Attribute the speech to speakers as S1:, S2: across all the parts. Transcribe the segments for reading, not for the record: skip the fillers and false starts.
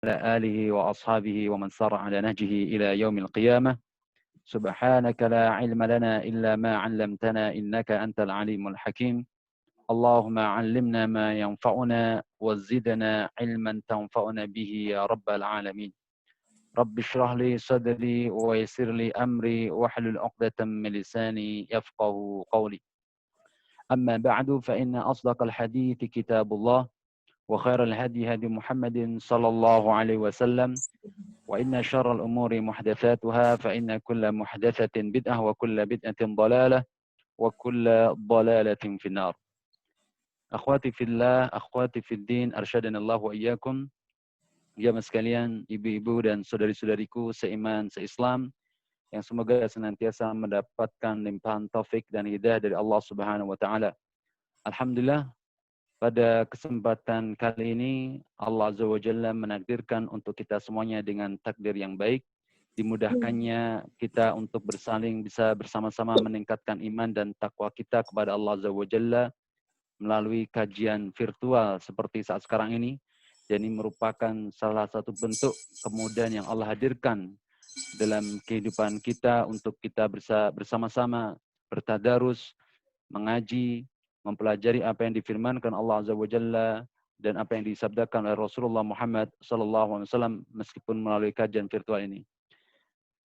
S1: على آله وأصحابه ومن سار على نهجه إلى يوم القيامة. سبحانك لا علم لنا إلا ما علمتنا إنك أنت العليم الحكيم. اللهم علمنا ما ينفعنا وزدنا علما تنفعنا به يا رب العالمين. رب اشرح لي صدري ويسر لي أمري واحلل عقدة من لساني يفقه قولي. أما بعد فإن أصدق الحديث كتاب الله وخير الهدي هدي محمد صلى الله عليه وسلم وإن شر الأمور محدثاتها فإن كل محدثة بدعة وكل بدعة ضلالة وكل ضلالة في النار. Akhwati fillah, akhwati fiddin, arsyadana Allah wa iyyakum. Jamaah sekalian, ibu-ibu dan saudari-saudariku seiman, seislam, yang semoga senantiasa mendapatkan limpahan taufik dan hidayah dari Allah Subhanahu wa taala. Alhamdulillah, pada kesempatan kali ini Allah Azza wa Jalla menakdirkan untuk kita semuanya dengan takdir yang baik, dimudahkannya kita untuk bersaling bisa bersama-sama meningkatkan iman dan takwa kita kepada Allah Azza wa Jalla melalui kajian virtual seperti saat sekarang ini. Dan ini merupakan salah satu bentuk kemudahan yang Allah hadirkan dalam kehidupan kita untuk kita bersama-sama bertadarus, mengaji, mempelajari apa yang difirmankan Allah Azza wa Jalla dan apa yang disabdakan oleh Rasulullah Muhammad SAW meskipun melalui kajian virtual ini.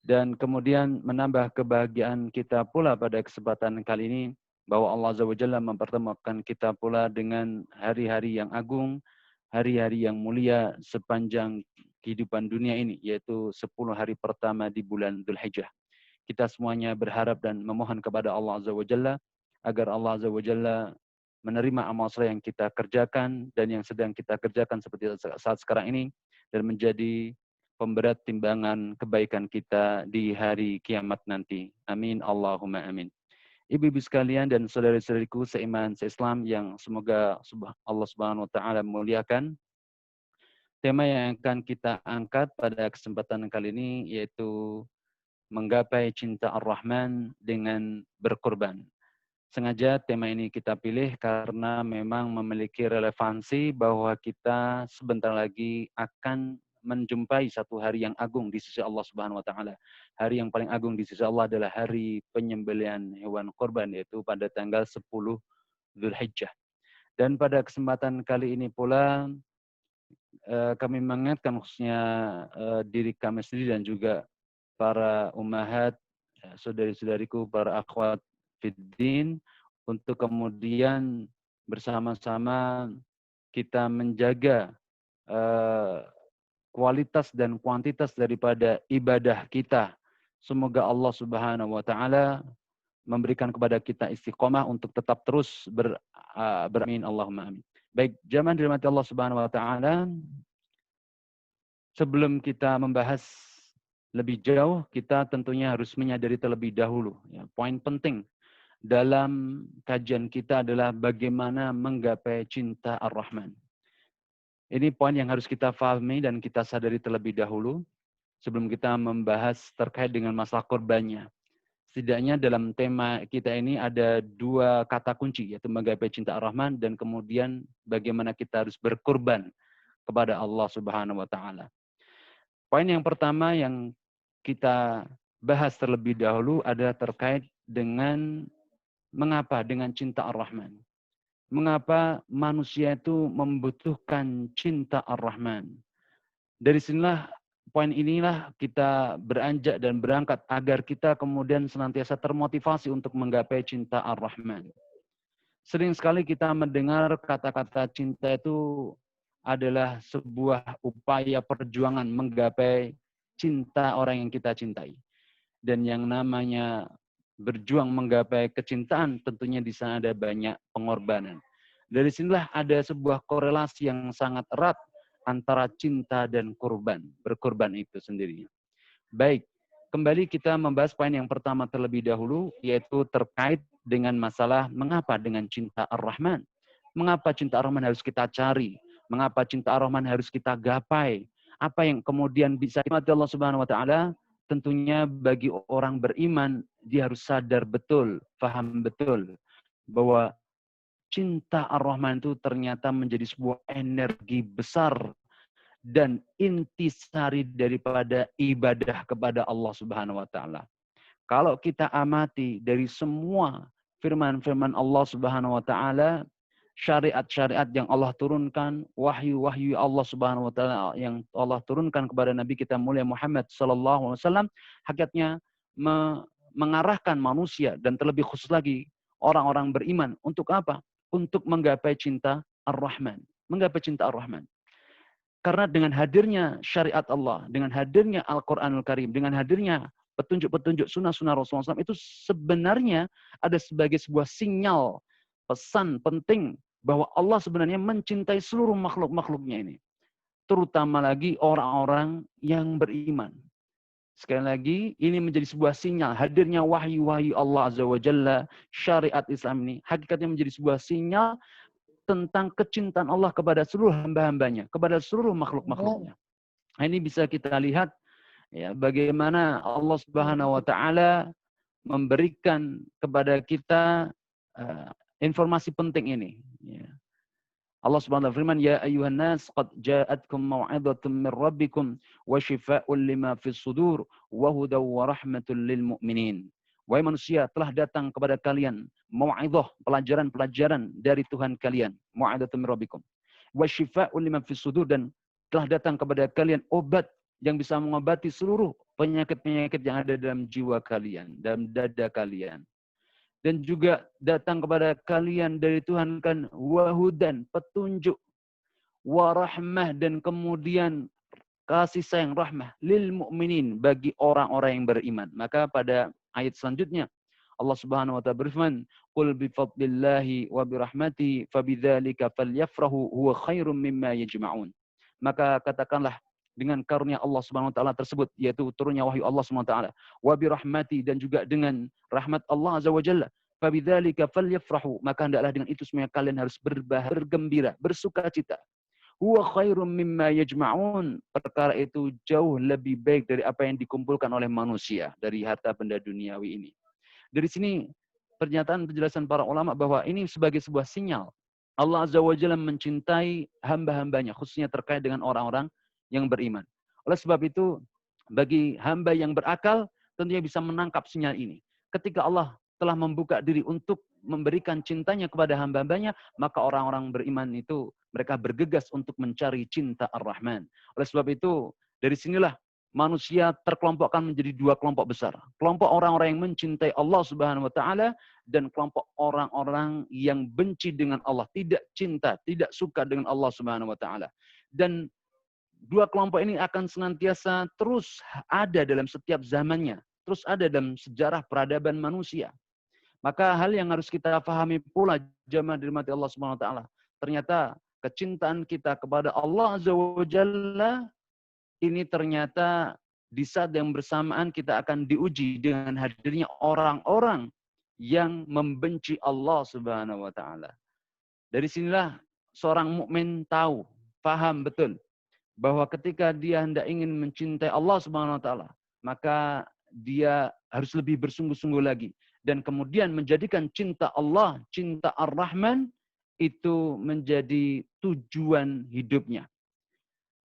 S1: Dan kemudian menambah kebahagiaan kita pula pada kesempatan kali ini bahwa Allah Azza wa Jalla mempertemukan kita pula dengan hari-hari yang agung, hari-hari yang mulia sepanjang kehidupan dunia ini, yaitu 10 hari pertama di bulan Dzulhijjah. Kita semuanya berharap dan memohon kepada Allah Azza wa Jalla agar Allah Azza wa Jalla menerima amal saleh yang kita kerjakan dan yang sedang kita kerjakan seperti saat sekarang ini dan menjadi pemberat timbangan kebaikan kita di hari kiamat nanti. Amin Allahumma amin. Ibu-ibu sekalian dan saudara-saudariku seiman, seislam yang semoga Allah Subhanahu wa taala memuliakan. Tema yang akan kita angkat pada kesempatan kali ini yaitu menggapai cinta Ar-Rahman dengan berkorban. Sengaja tema ini kita pilih karena memang memiliki relevansi bahwa kita sebentar lagi akan menjumpai satu hari yang agung di sisi Allah Subhanahu wa taala. Hari yang paling agung di sisi Allah adalah hari penyembelihan hewan kurban, yaitu pada tanggal 10 Dzulhijjah. Dan pada kesempatan kali ini pula kami mengingatkan khususnya diri kami sendiri dan juga para ummahat, saudari-saudariku, para akhwat fiddin, untuk kemudian bersama-sama kita menjaga kualitas dan kuantitas daripada ibadah kita. Semoga Allah Subhanahu wa taala memberikan kepada kita istiqomah untuk tetap terus beramin Allahumma amin. Baik, jamaah dirahmati Allah Subhanahu wa taala, sebelum kita membahas lebih jauh, kita tentunya harus menyadari terlebih dahulu. Ya, poin penting dalam kajian kita adalah bagaimana menggapai cinta Ar-Rahman. Ini poin yang harus kita pahami dan kita sadari terlebih dahulu sebelum kita membahas terkait dengan masalah korbannya. Setidaknya dalam tema kita ini ada dua kata kunci, yaitu menggapai cinta Ar-Rahman dan kemudian bagaimana kita harus berkorban kepada Allah Subhanahu wa taala. Poin yang pertama yang kita bahas terlebih dahulu adalah terkait dengan mengapa dengan cinta Ar-Rahman. Mengapa manusia itu membutuhkan cinta Ar-Rahman. Dari sinilah, poin inilah kita beranjak dan berangkat agar kita kemudian senantiasa termotivasi untuk menggapai cinta Ar-Rahman. Sering sekali kita mendengar kata-kata cinta itu adalah sebuah upaya perjuangan menggapai cinta orang yang kita cintai. Dan yang namanya berjuang menggapai kecintaan, tentunya di sana ada banyak pengorbanan. Dari sinilah ada sebuah korelasi yang sangat erat antara cinta dan korban, berkorban itu sendiri. Baik, kembali kita membahas poin yang pertama terlebih dahulu, yaitu terkait dengan masalah mengapa dengan cinta Ar-Rahman. Mengapa cinta Ar-Rahman harus kita cari? Mengapa cinta Ar-Rahman harus kita gapai? Apa yang kemudian bisa dimati Allah Subhanahu wa taala? Tentunya bagi orang beriman, dia harus sadar betul, paham betul bahwa cinta Ar-Rahman itu ternyata menjadi sebuah energi besar dan intisari daripada ibadah kepada Allah Subhanahu wa taala. Kalau kita amati dari semua firman-firman Allah Subhanahu wa taala, syariat-syariat yang Allah turunkan, wahyu-wahyu Allah Subhanahu wa taala yang Allah turunkan kepada Nabi kita mulia Muhammad sallallahu alaihi wasallam, hakikatnya mengarahkan manusia dan terlebih khusus lagi orang-orang beriman untuk apa? Untuk menggapai cinta Ar-Rahman, menggapai cinta Ar-Rahman. Karena dengan hadirnya syariat Allah, dengan hadirnya Al-Quranul Karim, dengan hadirnya petunjuk-petunjuk sunnah-sunnah Rasulullah SAW, itu sebenarnya ada sebagai sebuah sinyal, pesan penting bahwa Allah sebenarnya mencintai seluruh makhluk-makhluknya ini. Terutama lagi orang-orang yang beriman. Sekali lagi, ini menjadi sebuah sinyal hadirnya wahyu-wahyu Allah Azza wa Jalla, syariat Islam ini, hakikatnya menjadi sebuah sinyal tentang kecintaan Allah kepada seluruh hamba-hambanya, kepada seluruh makhluk-makhluknya. Nah, ini bisa kita lihat ya bagaimana Allah Subhanahu wa taala memberikan kepada kita informasi penting ini. Ya. Allah Subhanahu wa taala firman, "Ya ayyuhan nas qad ja'atkum mau'izatun min rabbikum wa shifaa'un lima fis sudur wa hudaw wa rahmatul lil mu'minin." Wahai manusia, telah datang kepada kalian mau'izah, pelajaran-pelajaran dari Tuhan kalian, mau'izatun min rabbikum. Wa shifaa'un lima fis sudur, dan telah datang kepada kalian obat yang bisa mengobati seluruh penyakit-penyakit yang ada dalam jiwa kalian, dalam dada kalian. Dan juga datang kepada kalian dari Tuhan kan wahudan, petunjuk, warahmah, dan kemudian kasih sayang rahmah lil mu'minin, bagi orang-orang yang beriman. Maka pada ayat selanjutnya Allah Subhanahu wa taala berfirman, "Qul bi fadlillahi wa bi rahmatihi fabidzalika falyafrahu huwa khairum mimma yajma'un." Maka katakanlah dengan karunia Allah Subhanahu wa taala tersebut, yaitu turunnya wahyu Allah Subhanahu wa taala, wa bi rahmati, dan juga dengan rahmat Allah Azza wa Jalla, fabidzalika falyafrahu, maka hendaklah dengan itu semuanya kalian harus bergembira, bersukacita. Huwa khairum mimma yajma'un, perkara itu jauh lebih baik dari apa yang dikumpulkan oleh manusia dari harta benda duniawi ini. Dari sini pernyataan penjelasan para ulama bahwa ini sebagai sebuah sinyal Allah Azza wa Jalla mencintai hamba-hambanya, khususnya terkait dengan orang-orang yang beriman. Oleh sebab itu, bagi hamba yang berakal, tentunya bisa menangkap sinyal ini. Ketika Allah telah membuka diri untuk memberikan cintanya kepada hamba-hambanya, maka orang-orang beriman itu mereka bergegas untuk mencari cinta Ar-Rahman. Oleh sebab itu, dari sinilah manusia terkelompokkan menjadi dua kelompok besar. Kelompok orang-orang yang mencintai Allah Subhanahu wa taala, dan kelompok orang-orang yang benci dengan Allah, tidak cinta, tidak suka dengan Allah Subhanahu wa taala. Dan dua kelompok ini akan senantiasa terus ada dalam setiap zamannya, terus ada dalam sejarah peradaban manusia. Maka hal yang harus kita pahami pula, jamaah dirahmati Allah Subhanahu wa taala, ternyata kecintaan kita kepada Allah Azza wa Jalla ini ternyata di saat yang bersamaan kita akan diuji dengan hadirnya orang-orang yang membenci Allah Subhanahu wa taala. Dari sinilah seorang mukmin tahu, paham betul bahwa ketika dia hendak ingin mencintai Allah Subhanahu wa taala, maka dia harus lebih bersungguh-sungguh lagi, dan kemudian menjadikan cinta Allah, cinta Ar-Rahman itu menjadi tujuan hidupnya.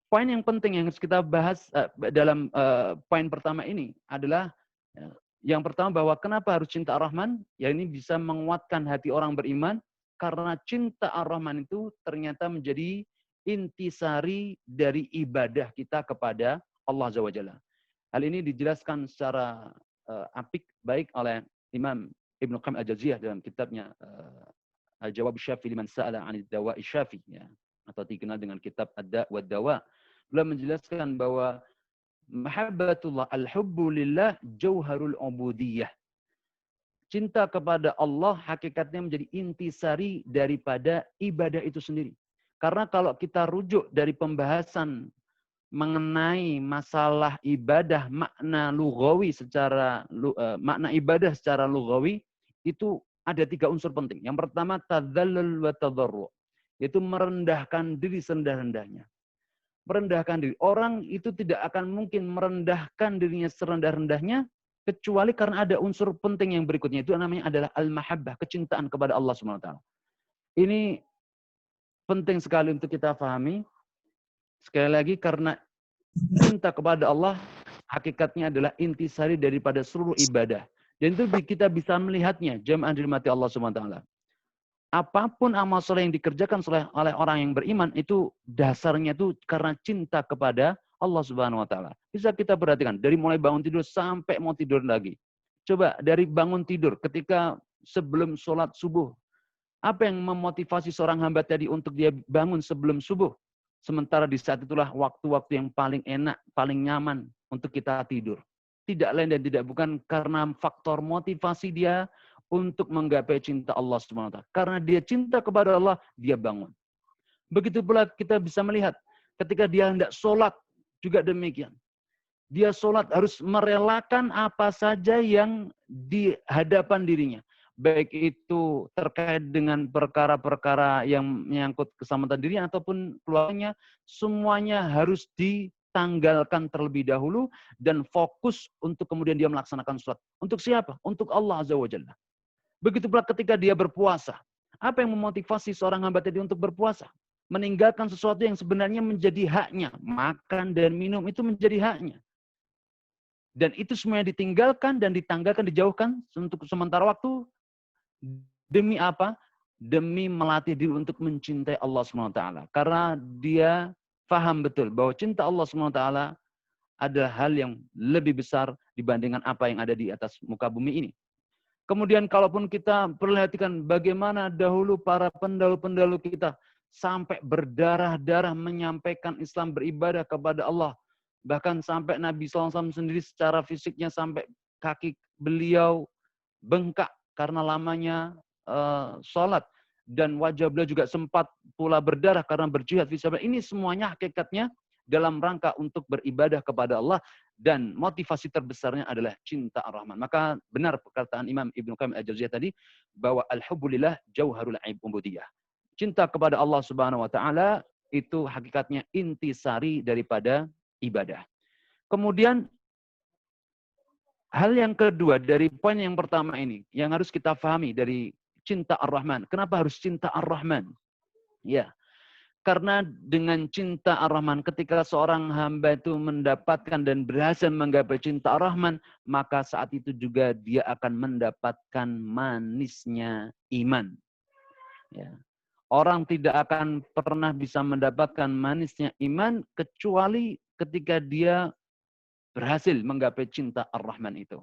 S1: Poin yang penting yang harus kita bahas dalam poin pertama ini adalah yang pertama, bahwa kenapa harus cinta Ar-Rahman? Ya, ini bisa menguatkan hati orang beriman, karena cinta Ar-Rahman itu ternyata menjadi intisari dari ibadah kita kepada Allah Azza wa Jalla. Hal ini dijelaskan secara apik baik oleh Imam Ibnu Qayyim Al-Jauziyah dalam kitabnya Al-Jawab Syafi liman sa'ala 'anid dawa'i syafi, ya, atau dikenal dengan kitab Ad-Da' wa Dawa. Beliau menjelaskan bahwa mahabbatullah, al-hubbu lillah jauharul ubudiyah. Cinta kepada Allah hakikatnya menjadi intisari daripada ibadah itu sendiri. Karena kalau kita rujuk dari pembahasan mengenai masalah ibadah, makna lughawi secara makna ibadah secara lughawi itu ada 3 unsur penting. Yang pertama tadzallul wa tadarru, yaitu merendahkan diri serendah-rendahnya. Merendahkan diri. Orang itu tidak akan mungkin merendahkan dirinya serendah-rendahnya kecuali karena ada unsur penting yang berikutnya, itu namanya adalah al-mahabbah, kecintaan kepada Allah Subhanahu wa taala. Ini penting sekali untuk kita pahami. Sekali lagi, karena cinta kepada Allah hakikatnya adalah intisari daripada seluruh ibadah. Dan itu kita bisa melihatnya, jamaah dirahmati Allah Subhanahu wa taala. Apapun amal soleh yang dikerjakan oleh orang yang beriman itu dasarnya itu karena cinta kepada Allah Subhanahu wa taala. Bisa kita perhatikan dari mulai bangun tidur sampai mau tidur lagi. Coba dari bangun tidur ketika sebelum sholat subuh, apa yang memotivasi seorang hamba tadi untuk dia bangun sebelum subuh? Sementara di saat itulah waktu-waktu yang paling enak, paling nyaman untuk kita tidur. Tidak lain dan tidak bukan karena faktor motivasi dia untuk menggapai cinta Allah SWT. Karena dia cinta kepada Allah, dia bangun. Begitu pula kita bisa melihat ketika dia hendak sholat juga demikian. Dia sholat harus merelakan apa saja yang di hadapan dirinya. Baik itu terkait dengan perkara-perkara yang menyangkut keselamatan dirinya ataupun keluarganya, semuanya harus ditanggalkan terlebih dahulu dan fokus untuk kemudian dia melaksanakan sholat. Untuk siapa? Untuk Allah Azza wa Jalla. Begitu pula ketika dia berpuasa. Apa yang memotivasi seorang hamba tadi untuk berpuasa? Meninggalkan sesuatu yang sebenarnya menjadi haknya. Makan dan minum itu menjadi haknya. Dan itu semuanya ditinggalkan dan ditanggalkan, dijauhkan untuk sementara waktu. Demi apa? Demi melatih diri untuk mencintai Allah SWT. Karena dia faham betul bahwa cinta Allah SWT adalah hal yang lebih besar dibandingkan apa yang ada di atas muka bumi ini. Kemudian kalaupun kita perhatikan bagaimana dahulu para pendahulu-pendahulu kita sampai berdarah-darah menyampaikan Islam, beribadah kepada Allah. Bahkan sampai Nabi SAW sendiri secara fisiknya sampai kaki beliau bengkak karena lamanya sholat. Dan wajah beliau juga sempat pula berdarah karena berjihad fisabilillah. Ini semuanya hakikatnya dalam rangka untuk beribadah kepada Allah. Dan motivasi terbesarnya adalah cinta ar-Rahman. Maka benar perkataan Imam Ibnu Qayyim al-Jauziyah tadi bahwa al-hubbulillah jauharul ubudiyah. Cinta kepada Allah Subhanahu wa taala itu hakikatnya intisari daripada ibadah. Kemudian hal yang kedua dari poin yang pertama ini yang harus kita pahami dari cinta ar-Rahman. Kenapa harus cinta ar-Rahman? Ya. Karena dengan cinta ar-Rahman, ketika seorang hamba itu mendapatkan dan berhasil menggapai cinta ar-Rahman, maka saat itu juga dia akan mendapatkan manisnya iman. Ya. Orang tidak akan pernah bisa mendapatkan manisnya iman kecuali ketika dia berhasil menggapai cinta ar-Rahman itu.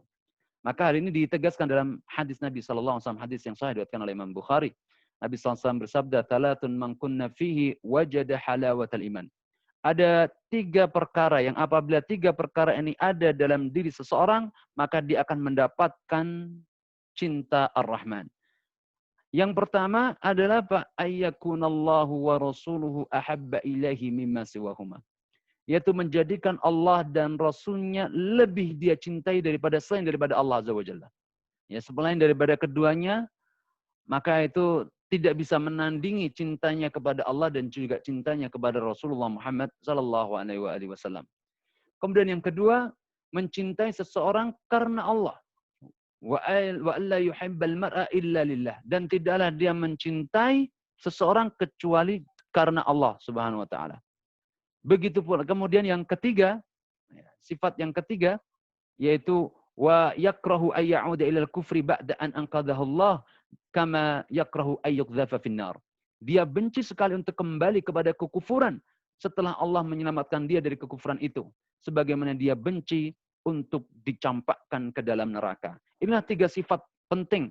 S1: Maka hal ini ditegaskan dalam hadis Nabi SAW, hadis yang sahih diriwayatkan oleh Imam Bukhari. Nabi SAW bersabda, "Talatun man kunna fihi wajada halawatal iman." Ada 3 perkara yang apabila 3 perkara ini ada dalam diri seseorang, maka dia akan mendapatkan cinta ar-Rahman. Yang pertama adalah ayyakunallahu wa rasuluhu ahabba ilaihi mimma siwahuma. Yaitu menjadikan Allah dan Rasulnya lebih dia cintai daripada selain daripada Allah Azza wa Jalla. Ya, selain daripada keduanya, maka itu tidak bisa menandingi cintanya kepada Allah dan juga cintanya kepada Rasulullah Muhammad sallallahu alaihi wasallam. Kemudian yang kedua, mencintai seseorang karena Allah. Wa alla yuhibbal mar'a illa lillah, dan tidaklah dia mencintai seseorang kecuali karena Allah Subhanahu wa taala. Begitu pula kemudian yang ketiga, sifat yang ketiga yaitu wa yakrahu ay ya'uda ilal kufri ba'da an anqadhahu Allah kama yakrahu ay yuqdhafa finnar. Dia benci sekali untuk kembali kepada kekufuran setelah Allah menyelamatkan dia dari kekufuran itu, sebagaimana dia benci untuk dicampakkan ke dalam neraka. Inilah 3 sifat penting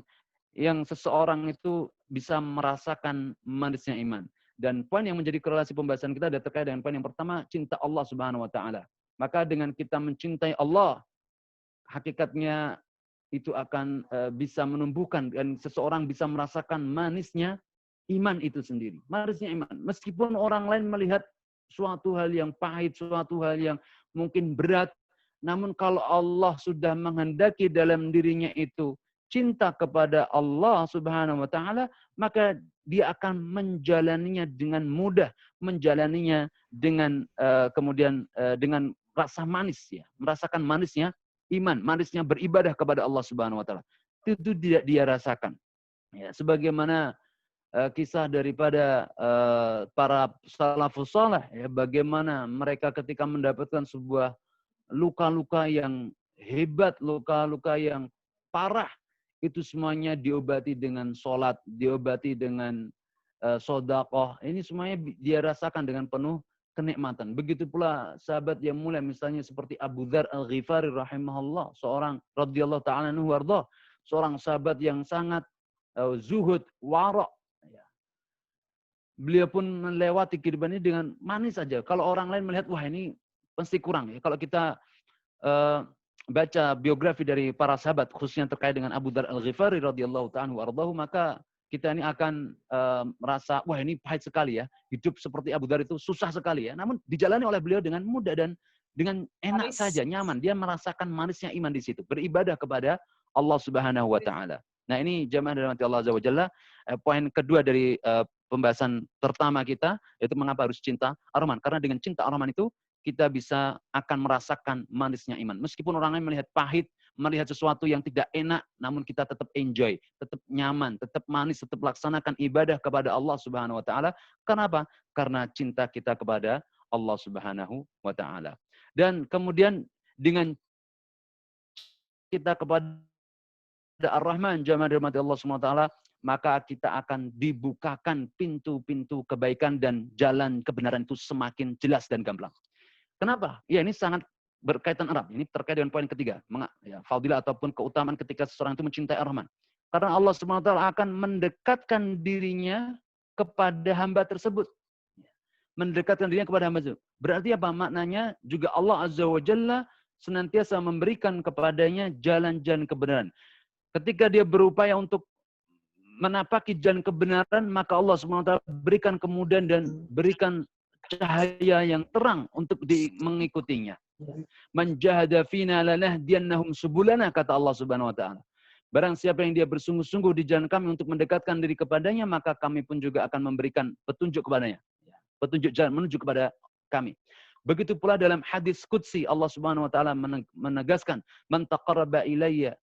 S1: yang seseorang itu bisa merasakan manisnya iman. Dan poin yang menjadi korelasi pembahasan kita adalah terkait dengan poin yang pertama, cinta Allah Subhanahu wa taala. Maka dengan kita mencintai Allah, hakikatnya itu akan bisa menumbuhkan dan seseorang bisa merasakan manisnya iman itu sendiri. Manisnya iman. Meskipun orang lain melihat suatu hal yang pahit, suatu hal yang mungkin berat, namun kalau Allah sudah menghendaki dalam dirinya itu cinta kepada Allah Subhanahu wa taala, maka dia akan menjalaninya dengan mudah, menjalaninya dengan kemudian dengan rasa manis ya, merasakan manisnya iman, manisnya beribadah kepada Allah Subhanahu wa taala. Itu tidak dia rasakan. Ya, sebagaimana kisah daripada para salafus saleh, ya, bagaimana mereka ketika mendapatkan sebuah luka-luka yang hebat, luka-luka yang parah, itu semuanya diobati dengan sholat, diobati dengan sodakoh. Ini semuanya dia rasakan dengan penuh kenikmatan. Begitu pula sahabat yang mulia, misalnya seperti Abu Dzar Al-Ghifari rahimahullah, seorang radhiyallahu ta'ala anhu warḍah, seorang sahabat yang sangat zuhud, wara'. Beliau pun melewati kehidupan ini dengan manis saja. Kalau orang lain melihat, wah ini pasti kurang. Ya. Kalau kita baca biografi dari para sahabat, khususnya terkait dengan Abu Dzar Al-Ghifari radhiyallahu ta'ala anhu, maka kita ini akan merasa, wah ini pahit sekali ya. Hidup seperti Abu Dzar itu susah sekali ya. Namun dijalani oleh beliau dengan mudah dan dengan enak saja, nyaman. Dia merasakan manisnya iman di situ. Beribadah kepada Allah Subhanahu wa Ta'ala. Nah ini jamaah dirahmati Allah Azza wa Jalla. Poin kedua dari pembahasan pertama kita, yaitu mengapa harus cinta Ar-Rahman. Karena dengan cinta Ar-Rahman itu, kita bisa akan merasakan manisnya iman. Meskipun orang lain melihat pahit, melihat sesuatu yang tidak enak, namun kita tetap enjoy, tetap nyaman, tetap manis, tetap laksanakan ibadah kepada Allah Subhanahu wa Ta'ala. Kenapa? Karena cinta kita kepada Allah Subhanahu wa Ta'ala. Dan kemudian dengan kita kepada Ar-Rahman, jamaah dirahmati Allah Subhanahu wa Ta'ala, maka kita akan dibukakan pintu-pintu kebaikan dan jalan kebenaran itu semakin jelas dan gamblang. Kenapa? Ya ini sangat berkaitan erat. Ini terkait dengan poin ketiga. Ya, fadilah ataupun keutamaan ketika seseorang itu mencintai Ar-Rahman. Karena Allah SWT akan mendekatkan dirinya kepada hamba tersebut. Mendekatkan dirinya kepada hamba tersebut. Berarti apa maknanya? Juga Allah Azza wa Jalla senantiasa memberikan kepadanya jalan-jalan kebenaran. Ketika dia berupaya untuk menapaki jalan kebenaran, maka Allah SWT berikan kemudahan dan berikan cahaya yang terang untuk mengikutinya. Man jahada fina lanahdiyannahum subulana, kata Allah Subhanahu wa Ta'ala. Barang siapa yang dia bersungguh-sungguh di jalan kami untuk mendekatkan diri kepadanya, maka kami pun juga akan memberikan petunjuk kepadanya. Petunjuk jalan menuju kepada kami. Begitu pula dalam hadis qudsi, Allah Subhanahu wa Ta'ala menegaskan, man taqarraba ilayya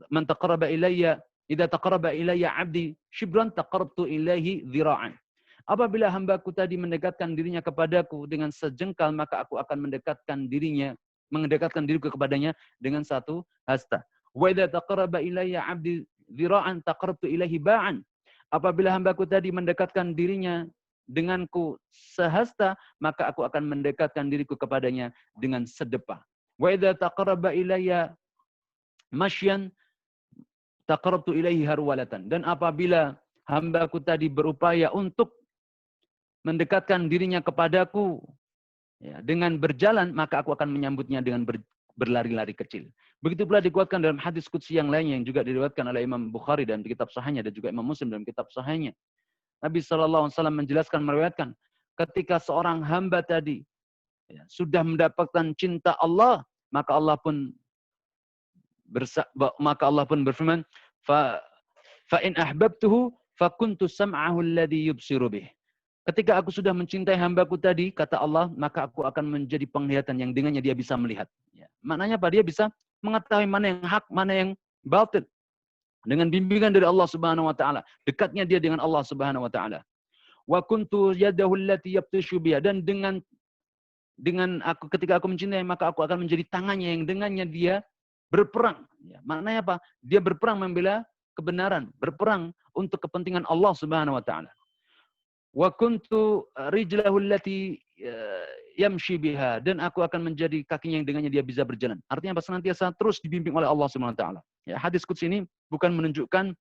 S1: man taqarraba ilayya idza taqarraba ilayya 'abdi shibran taqarrabtu ilaihi dhira'an. Apabila hambaku tadi mendekatkan dirinya kepadaku dengan sejengkal, maka aku akan mendekatkan diriku kepadanya dengan satu hasta. Wa idza taqarraba ilayya 'abdi dhira'an taqarrabtu ilaihi ba'an. Apabila hambaku tadi mendekatkan dirinya denganku sehasta, maka aku akan mendekatkan diriku kepadanya dengan sedepah. Wa idza taqarraba ilayya masyan taqarrabtu ilaihi harwalatan. Dan apabila hambaku tadi berupaya untuk mendekatkan dirinya kepadaku ya, dengan berjalan, maka aku akan menyambutnya dengan berlari-lari kecil. Begitu pula dikuatkan dalam hadis qudsi yang lainnya yang juga diriwayatkan oleh Imam Bukhari dalam kitab Sahihnya dan juga Imam Muslim dalam kitab Sahihnya. Nabi SAW menjelaskan, meriwayatkan, ketika seorang hamba tadi ya, sudah mendapatkan cinta Allah, maka Allah pun berfirman, fa in ahbabtuhu fakuntu sam'ahu alladhi yubsiru bih. Ketika aku sudah mencintai hambaku tadi, kata Allah, maka aku akan menjadi penglihatan yang dengannya dia bisa melihat. Ya. Maknanya apa? Dia bisa mengetahui mana yang hak, mana yang batil. Dengan bimbingan dari Allah Subhanahu wa Ta'ala. Dekatnya dia dengan Allah Subhanahu wa Ta'ala. Wa kuntu yadahu allati yabtashu biha. Dan dengan aku, ketika aku mencintai, maka aku akan menjadi tangannya yang dengannya dia berperang. Ya. Maknanya apa? Dia berperang membela kebenaran. Berperang untuk kepentingan Allah Subhanahu wa Ta'ala. Wa kuntu rijlahu allati yamshi biha, dan aku akan menjadi kakinya yang dengannya dia bisa berjalan. Artinya apa? Senantiasa terus dibimbing oleh Allah Subhanahu wa Ta'ala. Ya, hadis qudsi ini bukan menunjukkan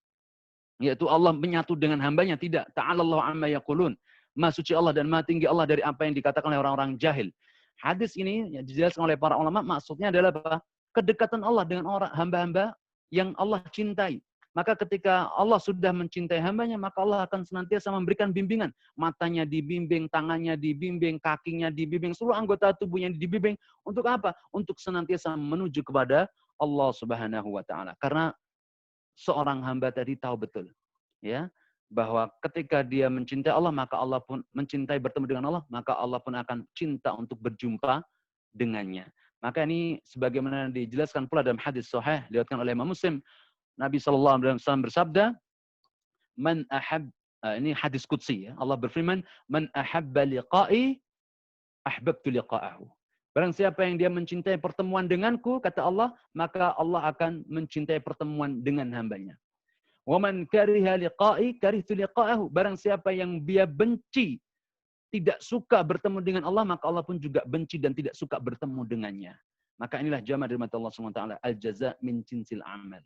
S1: yaitu Allah menyatu dengan hambanya, tidak. Ta'alallahu amma yaqulun. Maha suci Allah dan maha tinggi Allah dari apa yang dikatakan oleh orang-orang jahil. Hadis ini ya, dijelaskan oleh para ulama, maksudnya adalah apa? Kedekatan Allah dengan orang hamba-hamba yang Allah cintai. Maka ketika Allah sudah mencintai hambanya, maka Allah akan senantiasa memberikan bimbingan. Matanya dibimbing, tangannya dibimbing, kakinya dibimbing, seluruh anggota tubuhnya dibimbing. Untuk apa? Untuk senantiasa menuju kepada Allah Subhanahu wa Ta'ala. Karena seorang hamba tadi tahu betul, ya, bahwa ketika dia mencintai Allah, maka Allah pun mencintai bertemu dengan Allah, maka Allah pun akan cinta untuk berjumpa dengannya. Maka ini sebagaimana dijelaskan pula dalam hadis sahih diriwayatkan oleh Imam Muslim, Nabi SAW bersabda, man ahab, ini hadis qudsi ya. Allah berfirman, man ahabba liqa'i ahbabtu liqa'ahu. Barang siapa yang dia mencintai pertemuan denganku, kata Allah, maka Allah akan mencintai pertemuan dengan hambanya. Wa man kariha liqa'i karihtu liqa'ahu. Barang siapa yang dia benci, tidak suka bertemu dengan Allah, maka Allah pun juga benci dan tidak suka bertemu dengannya. Maka inilah jamaah dari mata Allah SWT. Al-jaza min jinsil amal.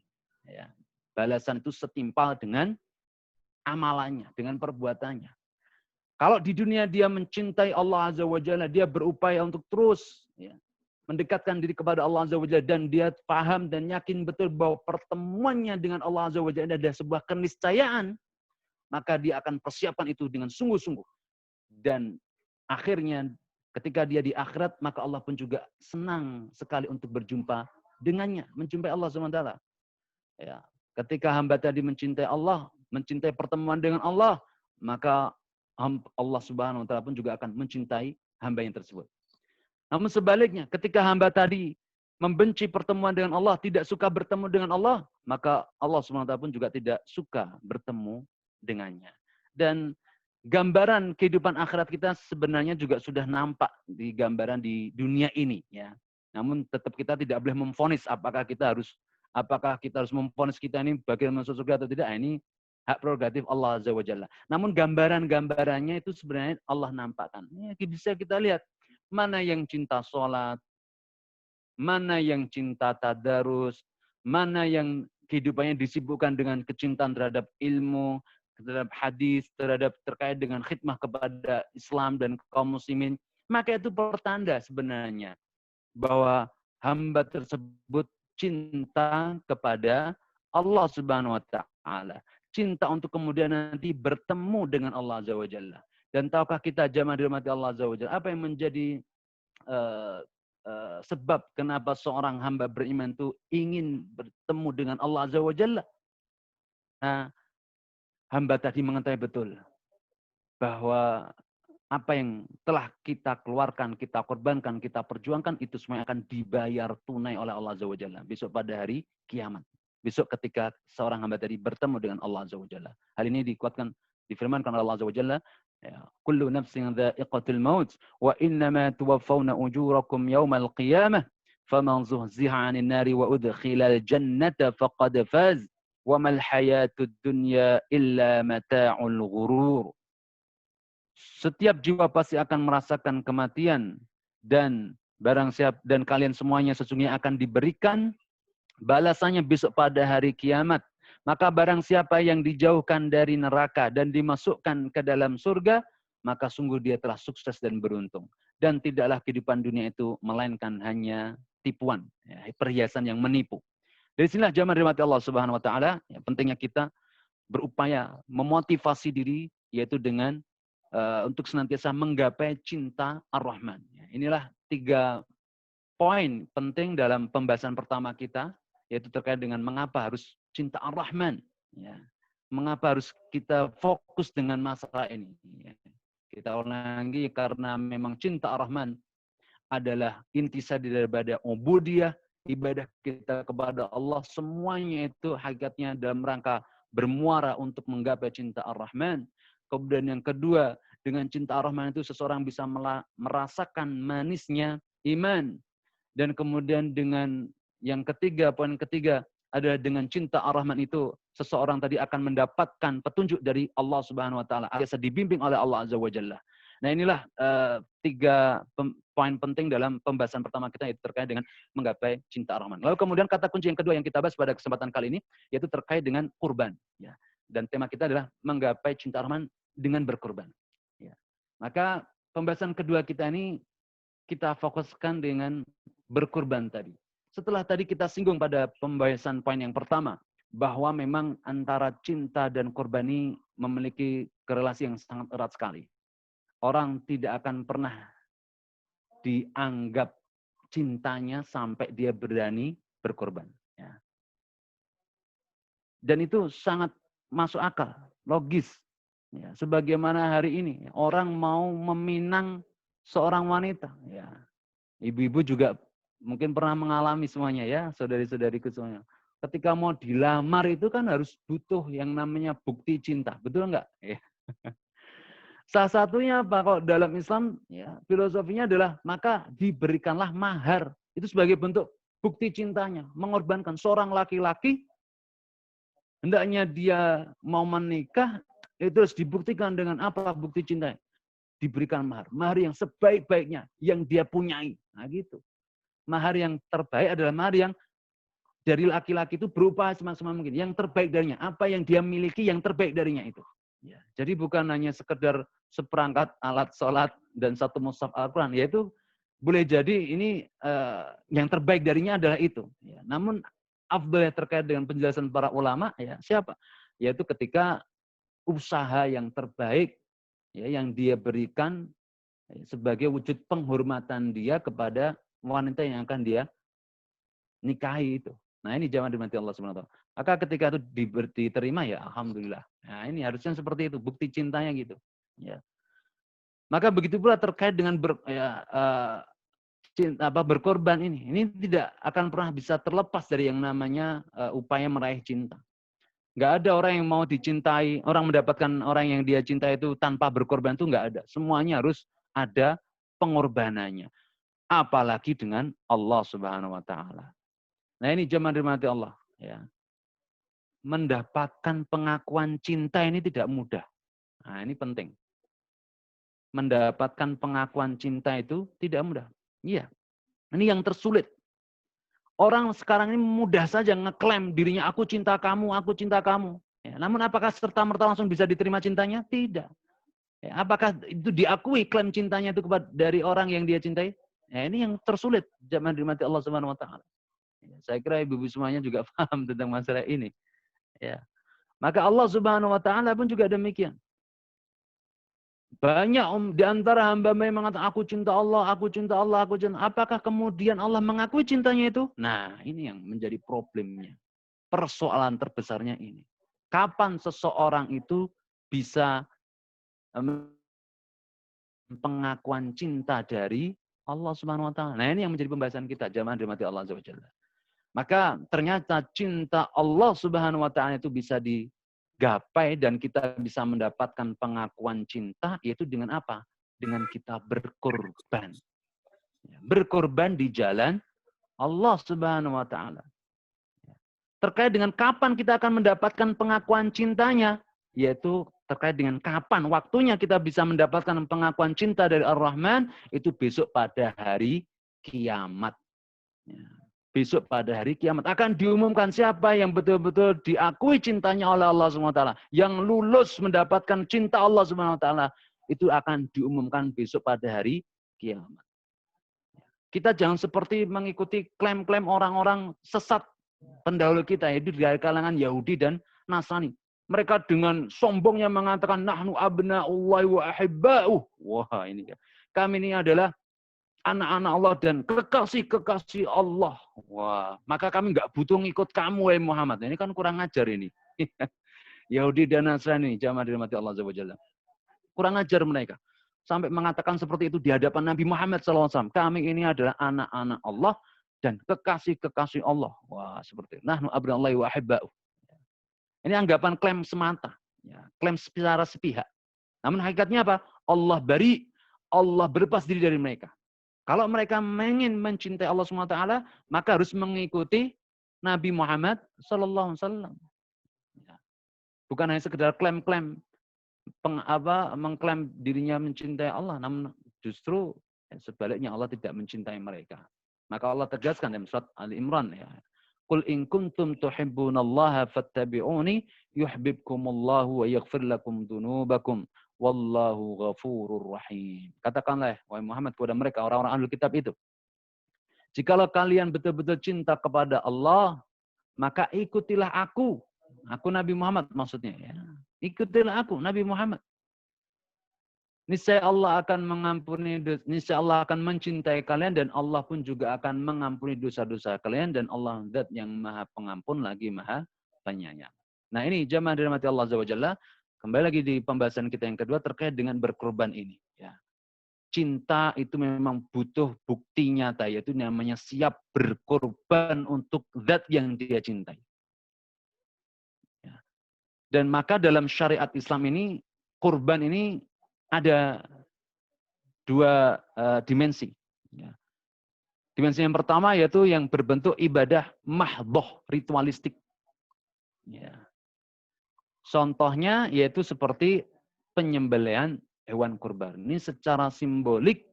S1: Ya. Balasan itu setimpal dengan amalannya, dengan perbuatannya. Kalau di dunia dia mencintai Allah Azza wa Jalla, dia berupaya untuk terus mendekatkan diri kepada Allah Azza wa Jalla, dan dia paham dan yakin betul bahwa pertemuannya dengan Allah Azza wa Jalla adalah sebuah keniscayaan, maka dia akan persiapkan itu dengan sungguh-sungguh. Dan akhirnya ketika dia di akhirat, maka Allah pun juga senang sekali untuk berjumpa dengannya, menjumpai Allah SWT. Ya. Ketika hamba tadi mencintai Allah, mencintai pertemuan dengan Allah, maka Allah Subhanahu wa taala pun juga akan mencintai hamba yang tersebut. Namun sebaliknya, ketika hamba tadi membenci pertemuan dengan Allah, tidak suka bertemu dengan Allah, maka Allah Subhanahu wa taala pun juga tidak suka bertemu dengannya. Dan gambaran kehidupan akhirat kita sebenarnya juga sudah nampak di gambaran di dunia ini, ya. Namun tetap kita tidak boleh memvonis apakah kita harus memvonis kita ini bagian masuk surga atau tidak. Ini hak prerogatif Allah Azza wa Jalla. Namun gambaran-gambarannya itu sebenarnya Allah nampakkan. Ya, bisa kita lihat mana yang cinta sholat, mana yang cinta tadarus, mana yang kehidupannya disibukkan dengan kecintaan terhadap ilmu, terhadap hadis, terkait dengan khidmah kepada Islam dan kaum muslimin. Maka itu pertanda sebenarnya bahwa hamba tersebut cinta kepada Allah Subhanahu wa taala. Cinta untuk kemudian nanti bertemu dengan Allah Azza wa Jalla. Dan tahukah kita jamaah dirahmati Allah Azza wa Jalla, apa yang menjadi sebab kenapa seorang hamba beriman itu ingin bertemu dengan Allah Azza wa Jalla? Nah, hamba tadi mengetahui betul bahwa apa yang telah kita keluarkan, kita korbankan, kita perjuangkan, itu semua akan dibayar tunai oleh Allah Azza wa Jalla besok pada hari kiamat. Besok ketika seorang hamba tadi bertemu dengan Allah Azza wa Jalla. Hal ini difirmankan oleh Allah Azza wa Jalla, kullu nafsin dha'iqatul maut wa innama tuwaffawna ujurakum yawmal qiyamah faman zuhziha 'anil nari wa udkhilal jannata faqad faz wa mal hayatud dunya illa mata'ul ghurur. Setiap jiwa pasti akan merasakan kematian, dan kalian semuanya sesungguhnya akan diberikan balasannya besok pada hari kiamat. Maka barang siapa yang dijauhkan dari neraka dan dimasukkan ke dalam surga, maka sungguh dia telah sukses dan beruntung. Dan tidaklah kehidupan dunia itu melainkan hanya tipuan, perhiasan yang menipu. Dari sinilah jamaah dirahmati Allah Subhanahu wa taala, pentingnya kita berupaya memotivasi diri, yaitu dengan untuk senantiasa menggapai cinta Ar-Rahman. Inilah 3 poin penting dalam pembahasan pertama kita, yaitu terkait dengan mengapa harus cinta Ar-Rahman. Ya. Mengapa harus kita fokus dengan masalah ini. Ya. Kita ulangi, karena memang cinta Ar-Rahman adalah intisari daripada ubudiyah, ibadah kita kepada Allah. Semuanya itu hakikatnya dalam rangka bermuara untuk menggapai cinta Ar-Rahman. Kemudian yang kedua, dengan cinta Ar-Rahman itu seseorang bisa merasakan manisnya iman. Dan kemudian dengan yang ketiga, poin ketiga adalah dengan cinta Ar-Rahman itu seseorang tadi akan mendapatkan petunjuk dari Allah Subhanahu wa taala, biasa dibimbing oleh Allah Azza wa Jalla. Nah, inilah 3 poin penting dalam pembahasan pertama kita, yaitu terkait dengan menggapai cinta Ar-Rahman. Lalu kemudian kata kunci yang kedua yang kita bahas pada kesempatan kali ini, yaitu terkait dengan kurban. Ya. Dan tema kita adalah menggapai cinta Ar-Rahman dengan berkurban. Ya. Maka pembahasan kedua kita ini kita fokuskan dengan berkurban tadi. Setelah tadi kita singgung pada pembahasan poin yang pertama, bahwa memang antara cinta dan kurban ini memiliki korelasi yang sangat erat sekali. Orang tidak akan pernah dianggap cintanya sampai dia berani berkorban. Ya. Dan itu sangat masuk akal, logis. Ya, sebagaimana hari ini orang mau meminang seorang wanita. Ya. Ibu-ibu juga mungkin pernah mengalami semuanya, ya, saudari-saudariku semuanya. ketika mau dilamar itu kan harus butuh yang namanya bukti cinta. Betul enggak? Ya. Salah satunya apa? Kalau dalam Islam, ya, filosofinya adalah maka diberikanlah mahar. Itu sebagai bentuk bukti cintanya. Mengorbankan seorang laki-laki, hendaknya dia mau menikah, itu harus dibuktikan dengan apa bukti cintanya. Diberikan mahar. Mahar yang sebaik-baiknya, yang dia punyai. Nah gitu. Mahar yang terbaik adalah mahar yang dari laki-laki itu berupa semaksimal mungkin. Yang terbaik darinya. Apa yang dia miliki yang terbaik darinya itu. Ya, jadi bukan hanya sekedar seperangkat alat sholat dan satu mushaf Al-Quran. Yaitu boleh jadi ini yang terbaik darinya adalah itu. Ya, namun afdal terkait dengan penjelasan para ulama, ya siapa? Yaitu ketika usaha yang terbaik ya, yang dia berikan sebagai wujud penghormatan dia kepada wanita yang akan dia nikahi itu. Nah ini jangan dimati Allah Subhanahu Wa Taala. Maka ketika itu diterima ya alhamdulillah. Nah ini harusnya seperti itu, bukti cintanya gitu. Ya. Maka begitu pula terkait dengan berkorban ini. Ini tidak akan pernah bisa terlepas dari yang namanya upaya meraih cinta. Nggak ada orang yang mau dicintai, orang mendapatkan orang yang dia cintai itu tanpa berkorban itu nggak ada. Semuanya harus ada pengorbanannya. Apalagi dengan Allah Subhanahu Wa Taala. Nah ini jemaah dirahmati Allah. Ya. Mendapatkan pengakuan cinta ini tidak mudah. Nah ini penting. Mendapatkan pengakuan cinta itu tidak mudah. Iya. Ini yang tersulit. Orang sekarang ini mudah saja ngeklaim dirinya, aku cinta kamu, aku cinta kamu. Ya, namun apakah serta-merta langsung bisa diterima cintanya? Tidak. Ya, apakah itu diakui klaim cintanya itu dari orang yang dia cintai? Ya, ini yang tersulit. Jangan dirahmati Allah Subhanahu Wa Taala. Ya, saya kira ibu-ibu semuanya juga paham tentang masalah ini. Ya. Maka Allah Subhanahu Wa Taala pun juga demikian. Banyak di antara hamba yang mengatakan, aku cinta Allah, aku cinta Allah, aku cinta. Apakah kemudian Allah mengakui cintanya itu? Nah, ini yang menjadi problemnya. Persoalan terbesarnya ini. Kapan seseorang itu bisa pengakuan cinta dari Allah Subhanahu Wa Taala? Nah, ini yang menjadi pembahasan kita. Jamaah dirahmati Allah Azza wa Jalla. Maka ternyata cinta Allah Subhanahu Wa Taala itu bisa digapai dan kita bisa mendapatkan pengakuan cinta, yaitu dengan apa? Dengan kita berkorban. Berkorban di jalan Allah Subhanahu Wa Taala. Terkait dengan kapan kita akan mendapatkan pengakuan cintanya, yaitu terkait dengan kapan waktunya kita bisa mendapatkan pengakuan cinta dari Ar-Rahman, itu besok pada hari kiamat. Besok pada hari kiamat akan diumumkan siapa yang betul-betul diakui cintanya oleh Allah SWT. Yang lulus mendapatkan cinta Allah SWT, itu akan diumumkan besok pada hari kiamat. Kita jangan seperti mengikuti klaim-klaim orang-orang sesat pendahulu kita, yaitu dari kalangan Yahudi dan Nasrani. Mereka dengan sombongnya mengatakan, nahnu abna'ullahi wa ahibba'uh. Wah, ini kami ini adalah anak-anak Allah dan kekasih-kekasih Allah. Wah, maka kami nggak butuh ngikut kamu, wahai Muhammad. Ini kan kurang ajar ini. Yahudi dan Nasrani, jamaah dirahmati Allah Azza wa Jalla. Kurang ajar mereka. Sampai mengatakan seperti itu di hadapan Nabi Muhammad SAW. Kami ini adalah anak-anak Allah dan kekasih-kekasih Allah. Wah, seperti itu. Nahnu abna'ullahi wa ahibba'uh. Ini anggapan klaim semata. Ya, klaim secara sepihak. Namun hakikatnya apa? Allah bari, Allah berlepas diri dari mereka. Kalau mereka ingin mencintai Allah SWT, maka harus mengikuti Nabi Muhammad SAW. Bukan hanya sekedar klaim-klaim, mengklaim dirinya mencintai Allah, namun justru sebaliknya Allah tidak mencintai mereka. Maka Allah tegaskan dalam surat Ali Imran, ya, Qul in kuntum tuhibbunallaha fattabi'uni yuhibbukumullahu wa yaghfir lakum dzunubakum wallahu ghafurur rahim. Katakanlah wahai Muhammad kepada mereka orang-orang ahlul kitab itu, jikalau kalian betul-betul cinta kepada Allah, maka ikutilah aku. Aku Nabi Muhammad maksudnya, ya. Ikutilah aku Nabi Muhammad. Niscaya Allah akan mengampuni, niscaya Allah akan mencintai kalian dan Allah pun juga akan mengampuni dosa-dosa kalian dan Allah zat yang Maha Pengampun lagi Maha Penyayang. Nah, ini jamaah dirahmati Allah Azza wa Jalla. Kembali lagi di pembahasan kita yang kedua terkait dengan berkorban ini, ya. Cinta itu memang butuh bukti nyata, yaitu namanya siap berkorban untuk zat yang dia cintai. Dan maka dalam syariat Islam ini, kurban ini ada dua dimensi. Ya. Dimensi yang pertama yaitu yang berbentuk ibadah mahdhoh, ritualistik. Ya. Contohnya yaitu seperti penyembelihan hewan kurban. Ini secara simbolik,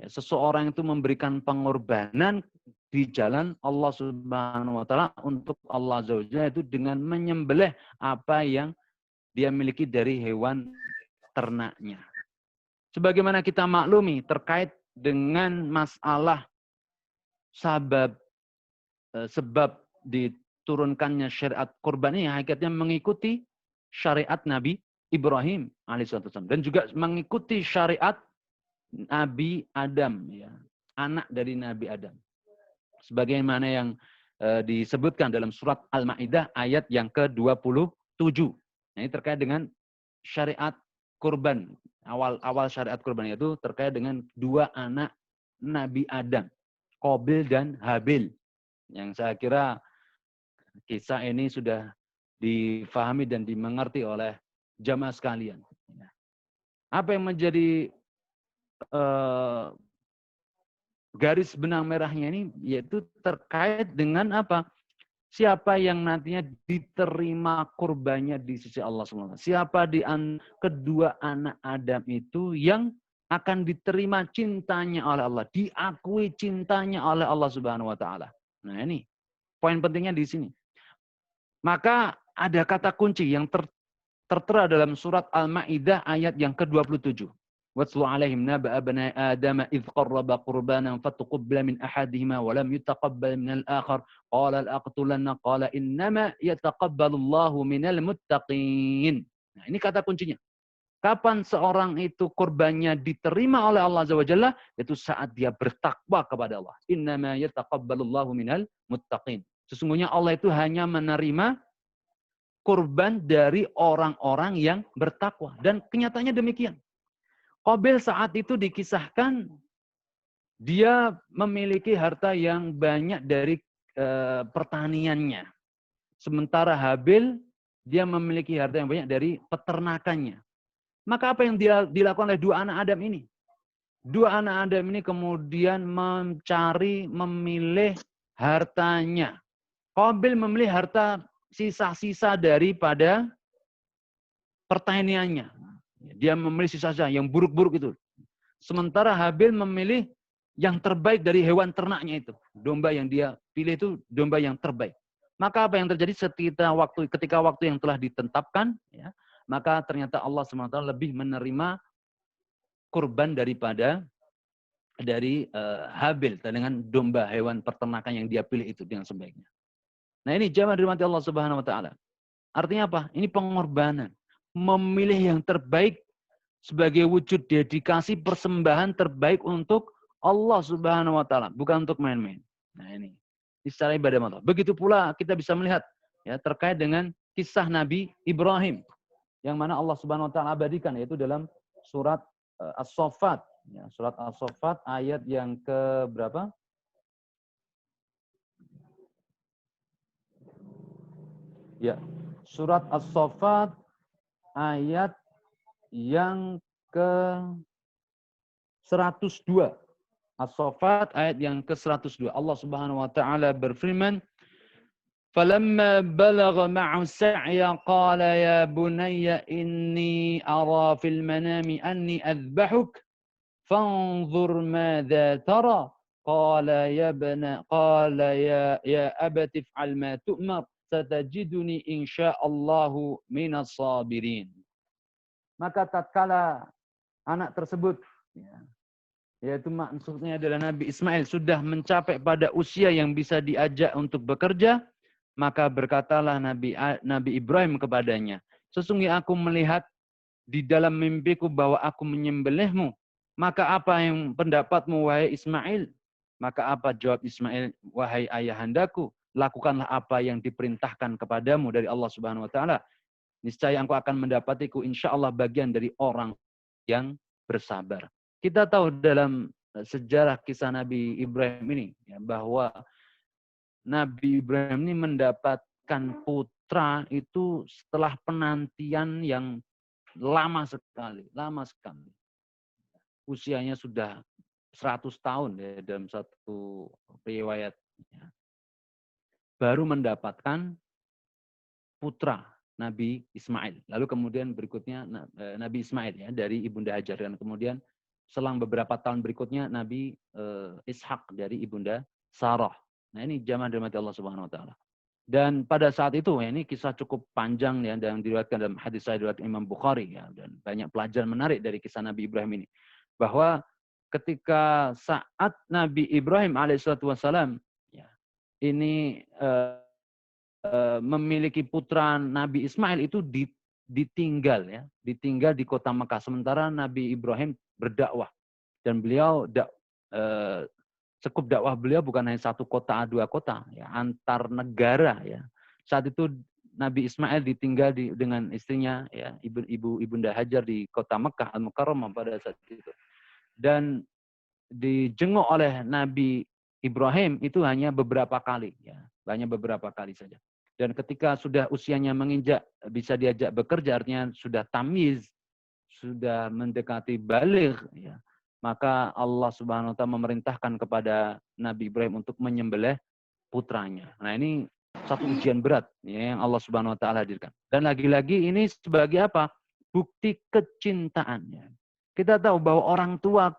S1: ya, seseorang itu memberikan pengorbanan di jalan Allah Subhanahu wa taala untuk Allah Azza wa Jalla, itu dengan menyembelih apa yang dia miliki dari hewan ternaknya. Sebagaimana kita maklumi terkait dengan masalah sebab diturunkannya syariat kurban ini hakikatnya mengikuti syariat Nabi Ibrahim alaihissalam dan juga mengikuti syariat Nabi Adam, ya, anak dari Nabi Adam. Sebagaimana yang disebutkan dalam surat Al-Maidah ayat yang ke-27. Nah, ini terkait dengan syariat kurban. Awal syariat kurban itu terkait dengan dua anak Nabi Adam, Qabil dan Habil. Yang saya kira kisah ini sudah difahami dan dimengerti oleh jamaah sekalian. Apa yang menjadi garis benang merahnya ini yaitu terkait dengan apa? Siapa yang nantinya diterima kurbannya di sisi Allah SWT. Siapa di kedua anak Adam itu yang akan diterima cintanya oleh Allah, diakui cintanya oleh Allah Subhanahu wa taala. Nah, ini poin pentingnya di sini. Maka ada kata kunci yang tertera dalam surat Al-Maidah ayat yang ke-27. Watlu alaihim naba abna Adam idh qarraba qurbanan fatuqabbala min ahadihima wa lam yutaqabbal min al-akhar qala al-aqtulanna qala innama yataqabbalu Allahu minal muttaqin. Nah, ini kata kuncinya. Kapan seorang itu kurbannya diterima oleh Allah Azza wa Jalla? Itu saat dia bertakwa kepada Allah. Innama yataqabbalu Allahu minal muttaqin. Sesungguhnya Allah itu hanya menerima kurban dari orang-orang yang bertakwa. Dan kenyataannya demikian. Qabil saat itu dikisahkan dia memiliki harta yang banyak dari pertaniannya. Sementara Habil dia memiliki harta yang banyak dari peternakannya. Maka apa yang dilakukan oleh dua anak Adam ini? Dua anak Adam ini kemudian memilih hartanya. Qabil memilih harta sisa-sisa daripada pertaniannya. Dia memilih sisa-sisa yang buruk-buruk itu. Sementara Habil memilih yang terbaik dari hewan ternaknya itu. Domba yang dia pilih itu domba yang terbaik. Maka apa yang terjadi ketika waktu yang telah ditetapkan, ya, maka ternyata Allah SWT lebih menerima kurban daripada dari Habil dengan domba hewan peternakan yang dia pilih itu dengan sebaiknya. Nah, ini jamaah dirahmati Allah Subhanahu wa taala. Artinya apa? Ini pengorbanan. Memilih yang terbaik sebagai wujud dedikasi persembahan terbaik untuk Allah Subhanahu wa taala, bukan untuk main-main. Nah, ini secara ibadah Allah. Begitu pula kita bisa melihat ya terkait dengan kisah Nabi Ibrahim yang mana Allah Subhanahu wa taala abadikan yaitu dalam surat As-Saffat, ya, surat As-Saffat ayat yang ke berapa? Ya, surat As-Saffat ayat yang ke-102. As-Saffat ayat yang ke-102. Allah Subhanahu wa taala berfirman, "Falamma balagha ma'u sa'ya qala ya bunayya inni ara fil manami anni adhbahuk fanzur madza tara." Qala ya abati if'al ma tu'mar satajiduni insyaallahu minas sabirin. Maka tatkala anak tersebut, ya, yaitu maksudnya adalah Nabi Ismail, sudah mencapai pada usia yang bisa diajak untuk bekerja, maka berkatalah Nabi Ibrahim kepadanya, sesungguhnya aku melihat di dalam mimpiku bahwa aku menyembelihmu. Maka apa yang pendapatmu, wahai Ismail? Maka apa jawab Ismail, wahai ayahandaku, lakukanlah apa yang diperintahkan kepadamu dari Allah Subhanahu wa taala. Niscaya engkau akan mendapatiku insyaallah bagian dari orang yang bersabar. Kita tahu dalam sejarah kisah Nabi Ibrahim ini ya, bahwa Nabi Ibrahim ini mendapat mendapatkan putra itu setelah penantian yang lama sekali. Usianya sudah 100 tahun ya dalam satu riwayat. Baru mendapatkan putra Nabi Ismail. Lalu kemudian berikutnya Nabi Ismail ya dari Ibunda Hajar, dan kemudian selang beberapa tahun berikutnya Nabi Ishak dari Ibunda Sarah. Nah, ini zaman dirahmati Allah Subhanahu wa taala. Dan pada saat itu ya, ini kisah cukup panjang ya, dan diriwayatkan dalam hadis riwayat Imam Bukhari ya, dan banyak pelajaran menarik dari kisah Nabi Ibrahim ini. Bahwa ketika saat Nabi Ibrahim alaihissalam ya, ini memiliki putra Nabi Ismail itu ditinggal di kota Mekah, sementara Nabi Ibrahim berdakwah, dan beliau sekup dakwah beliau bukan hanya satu kota, dua kota ya, antar negara ya. Saat itu Nabi Ismail ditinggal dengan istrinya ya, Ibunda Hajar di kota Mekah Al-Mukarramah pada saat itu, dan dijenguk oleh Nabi Ibrahim itu hanya beberapa kali ya, hanya beberapa kali saja. Dan ketika sudah usianya menginjak bisa diajak bekerja, artinya sudah tamyiz, sudah mendekati baligh ya, maka Allah Subhanahu wa taala memerintahkan kepada Nabi Ibrahim untuk menyembelih putranya. Nah, ini satu ujian berat ya, yang Allah Subhanahu wa taala hadirkan. Dan lagi-lagi ini sebagai apa? Bukti kecintaannya. Kita tahu bahwa orang tua,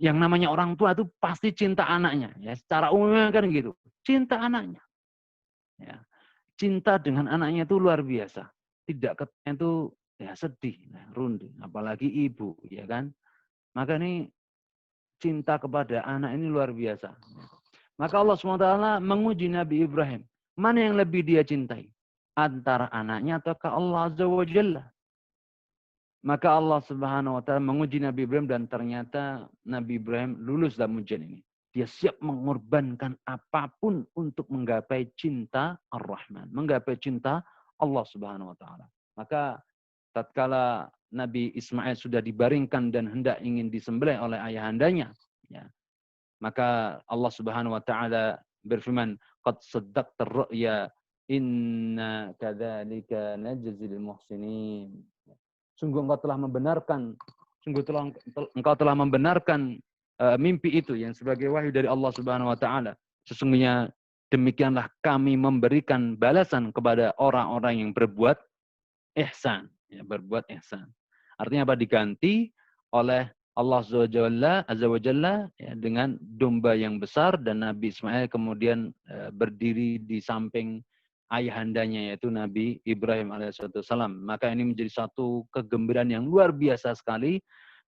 S1: yang namanya orang tua itu pasti cinta anaknya ya, secara umumnya kan gitu. Cinta anaknya. Ya. Cinta dengan anaknya itu luar biasa. Tidak ketemu itu ya sedih, runding, apalagi ibu, ya kan? Maka ini cinta kepada anak ini luar biasa. Maka Allah SWT menguji Nabi Ibrahim. Mana yang lebih dia cintai? Antara anaknya ataukah Allah Azza wa Jalla? Maka Allah Subhanahu wa taala menguji Nabi Ibrahim, dan ternyata Nabi Ibrahim lulus dalam ujian ini. Dia siap mengorbankan apapun untuk menggapai cinta Ar-Rahman, menggapai cinta Allah Subhanahu wa taala. Maka tatkala Nabi Ismail sudah dibaringkan dan hendak ingin disembelih oleh ayahandanya, ya, maka Allah Subhanahu wa taala berfirman, "Qad saddaqta ar-ru'ya, inna kadzalika najzil muhsinin." Sungguh engkau telah membenarkan mimpi itu yang sebagai wahyu dari Allah Subhanahu wa taala. Sesungguhnya demikianlah kami memberikan balasan kepada orang-orang yang berbuat ihsan, ya, berbuat ihsan. Artinya apa? Diganti oleh Allah Azza wa Jalla ya, dengan domba yang besar, dan Nabi Ismail kemudian berdiri di samping ayahandanya, yaitu Nabi Ibrahim alaihissalam. Maka ini menjadi satu kegembiraan yang luar biasa sekali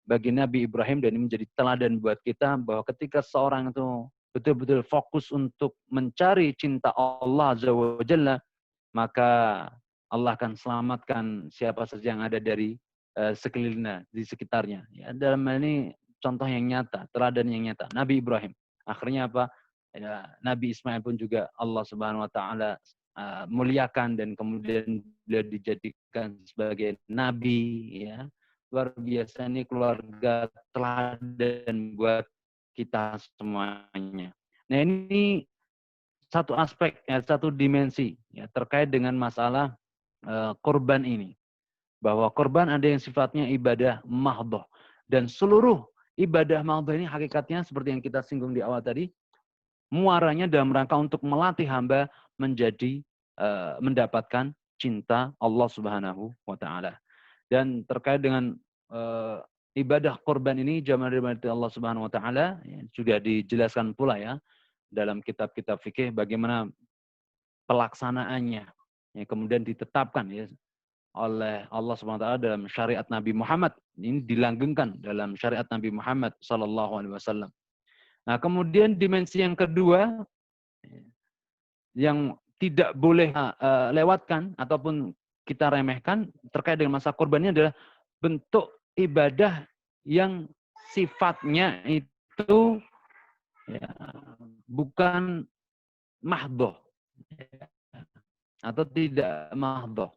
S1: bagi Nabi Ibrahim, dan ini menjadi teladan buat kita bahwa ketika seorang itu betul-betul fokus untuk mencari cinta Allah Azza wa Jalla, maka Allah akan selamatkan siapa saja yang ada dari sekelilingnya, di sekitarnya. Ya, dalam hal ini contoh yang nyata, teladan yang nyata. Nabi Ibrahim. Akhirnya apa? Ya, Nabi Ismail pun juga Allah Subhanahu wa taala muliakan, dan kemudian beliau dijadikan sebagai nabi ya. Luar biasa, ini keluarga teladan buat kita semuanya. Nah, ini satu aspek ya, satu dimensi ya terkait dengan masalah korban ini. Bahwa korban ada yang sifatnya ibadah mahdhah, dan seluruh ibadah mahdhah ini hakikatnya seperti yang kita singgung di awal tadi, muaranya dalam rangka untuk melatih hamba menjadi mendapatkan cinta Allah Subhanahu wa taala. Dan terkait dengan ibadah korban ini, jamaah dari Allah Subhanahu wa taala ya, sudah dijelaskan pula ya dalam kitab-kitab fikih bagaimana pelaksanaannya. Ya, kemudian ditetapkan ya oleh Allah Subhanahu wa taala dalam syariat Nabi Muhammad. Ini dilanggengkan dalam syariat Nabi Muhammad sallallahu alaihi wasallam. Nah, kemudian dimensi yang kedua yang tidak boleh lewatkan ataupun kita remehkan terkait dengan masa kurbannya adalah bentuk ibadah yang sifatnya itu ya, bukan mahdhah atau tidak mahdhah.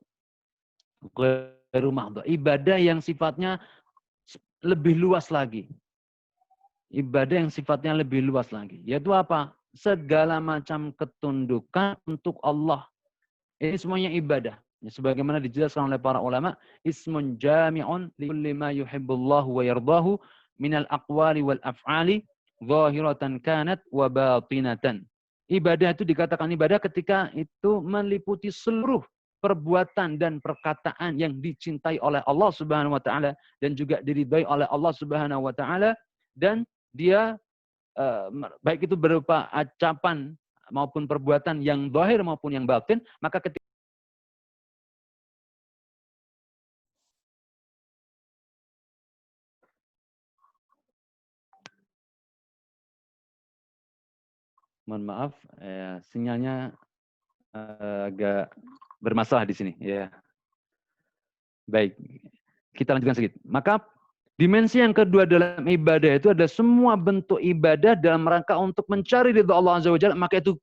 S1: Ghairu mahdhah. Ibadah yang sifatnya lebih luas lagi. Ibadah yang sifatnya lebih luas lagi. Yaitu apa? Segala macam ketundukan untuk Allah Ini semuanya ibadah. Ya, sebagaimana dijelaskan oleh para ulama, ismun jami'un likulli ma yuhibbullahu wa yardahu minal aqwali wal af'ali zahiratan kanat wa batinatan. Ibadah itu dikatakan ibadah ketika itu meliputi seluruh perbuatan dan perkataan yang dicintai oleh Allah Subhanahu wa taala dan juga diridhai oleh Allah Subhanahu wa taala, dan dia baik itu berupa ucapan maupun perbuatan yang zahir maupun yang batin, maka ketika mohon maaf, sinyalnya agak bermasalah di sini. Ya, baik. Kita lanjutkan sedikit. Maka dimensi yang kedua dalam ibadah itu adalah semua bentuk ibadah dalam rangka untuk mencari ridha Allah Azza wa Jalla, maka itu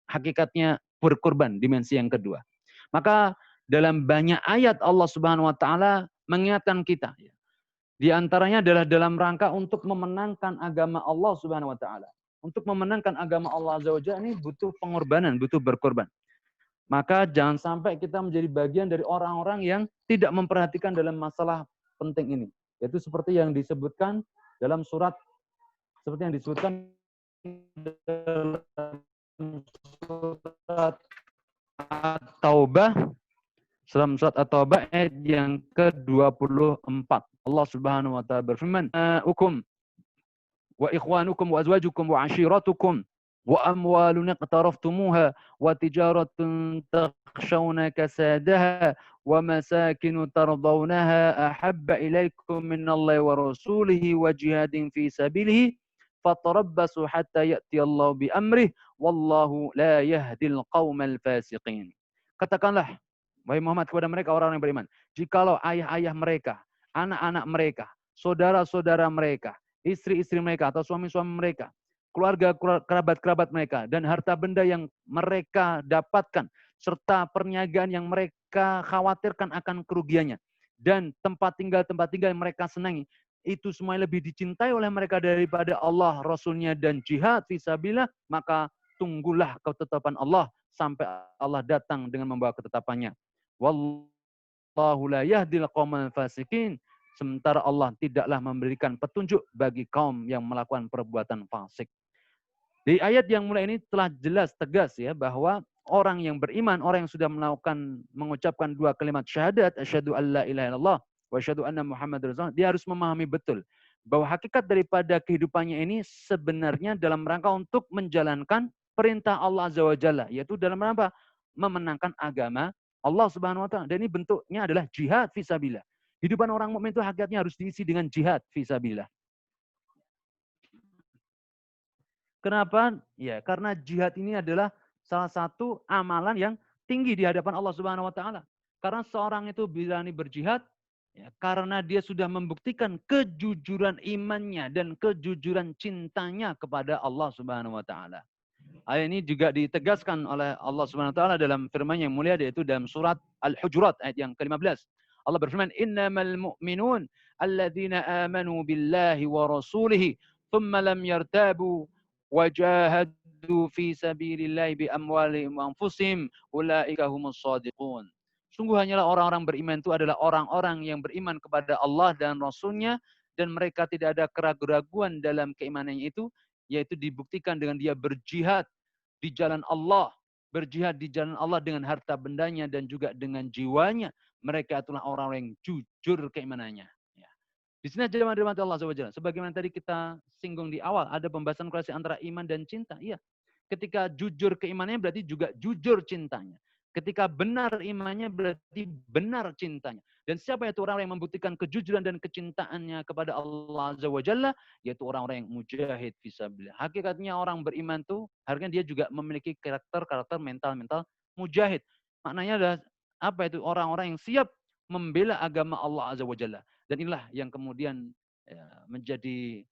S1: hakikatnya berkorban, dimensi yang kedua. Maka dalam banyak ayat Allah Subhanahu wa taala mengingatkan kita. Di antaranya adalah dalam rangka untuk memenangkan agama Allah Subhanahu wa taala. Untuk memenangkan agama Allah Azza wa Jalla ini butuh pengorbanan, butuh berkorban. Maka jangan sampai kita menjadi bagian dari orang-orang yang tidak memperhatikan dalam masalah penting ini. Yaitu seperti yang disebutkan dalam surat, seperti yang disebutkan dalam surat At-Taubah, dalam surat At-Taubah ayat yang ke-24. Allah Subhanahu wa taala berfirman, "Ukum wa ikhwanukum wa azwajukum wa ashiratukum wa amwalun iqtaraftumuha wa tijaratun takhshawna kasadaha wa masakinu tardawnaha ahabba ilaikum minallahi wa rasulihi wa jihadin fi sabilihi fatarabbasu hatta ya'ti Allah bi amrih wallahu la yahdil qaumal fasiqin." Katakanlah, wahai Muhammad, kepada mereka orang yang beriman, jikalau ayah-ayah mereka, anak-anak mereka, saudara-saudara mereka, istri-istri mereka atau suami-suami mereka, keluarga kerabat-kerabat mereka, dan harta benda yang mereka dapatkan, serta perniagaan yang mereka khawatirkan akan kerugiannya, dan tempat tinggal yang mereka senangi, itu semua lebih dicintai oleh mereka daripada Allah, Rasulnya, dan jihad fisabilillah, maka tunggulah ketetapan Allah sampai Allah datang dengan membawa ketetapannya. Wallahu la yahdil qaumal fasikin. Sementara Allah tidaklah memberikan petunjuk bagi kaum yang melakukan perbuatan fasik. Di ayat yang mulai ini telah jelas tegas ya bahwa orang yang beriman, orang yang sudah mengucapkan dua kalimat syahadat, asyhadu alla ilaha illallah wa asyhadu anna muhammadar rasulullah, dia harus memahami betul bahwa hakikat daripada kehidupannya ini sebenarnya dalam rangka untuk menjalankan perintah Allah Azza wa Jalla, yaitu dalam rangka memenangkan agama Allah Subhanahu wa taala. Dan ini bentuknya adalah jihad fisabilillah. Hidupan orang mukmin itu hakikatnya harus diisi dengan jihad fisabilillah. Kenapa? Ya, karena jihad ini adalah salah satu amalan yang tinggi di hadapan Allah Subhanahu wa taala. Karena seorang itu berani berjihad ya, karena dia sudah membuktikan kejujuran imannya dan kejujuran cintanya kepada Allah Subhanahu wa taala. Ayat ini juga ditegaskan oleh Allah Subhanahu wa taala dalam firman yang mulia, yaitu dalam surat Al-Hujurat ayat yang ke-15. Allah berfirman, "Innamal mu'minun alladzina amanu billahi wa rasulihi thumma lam yartabu wa jahadu fi sabilillahi bi amwalihim wa anfusihim ulaika humus shadiqun." Sungguh hanyalah orang-orang beriman itu adalah orang-orang yang beriman kepada Allah dan Rasulnya, dan mereka tidak ada keraguan dalam keimanannya itu, yaitu dibuktikan dengan dia berjihad di jalan Allah, berjihad di jalan Allah dengan harta bendanya dan juga dengan jiwanya. Mereka itulah orang-orang yang jujur keimanannya. Ya. Di sini jemaah Allah SWT. Sebagaimana tadi kita singgung di awal, ada pembahasan korelasi antara iman dan cinta. Iya. Ketika jujur keimanannya berarti juga jujur cintanya. Ketika benar imannya berarti benar cintanya. Dan siapa itu orang yang membuktikan kejujuran dan kecintaannya kepada Allah Azza wa Jalla, yaitu orang-orang yang mujahid fisabilillah. Hakikatnya orang beriman itu harusnya dia juga memiliki karakter mental mujahid. Maknanya adalah apa itu? Orang-orang yang siap membela agama Allah Azza wa Jalla. Dan inilah yang kemudian ya, menjadi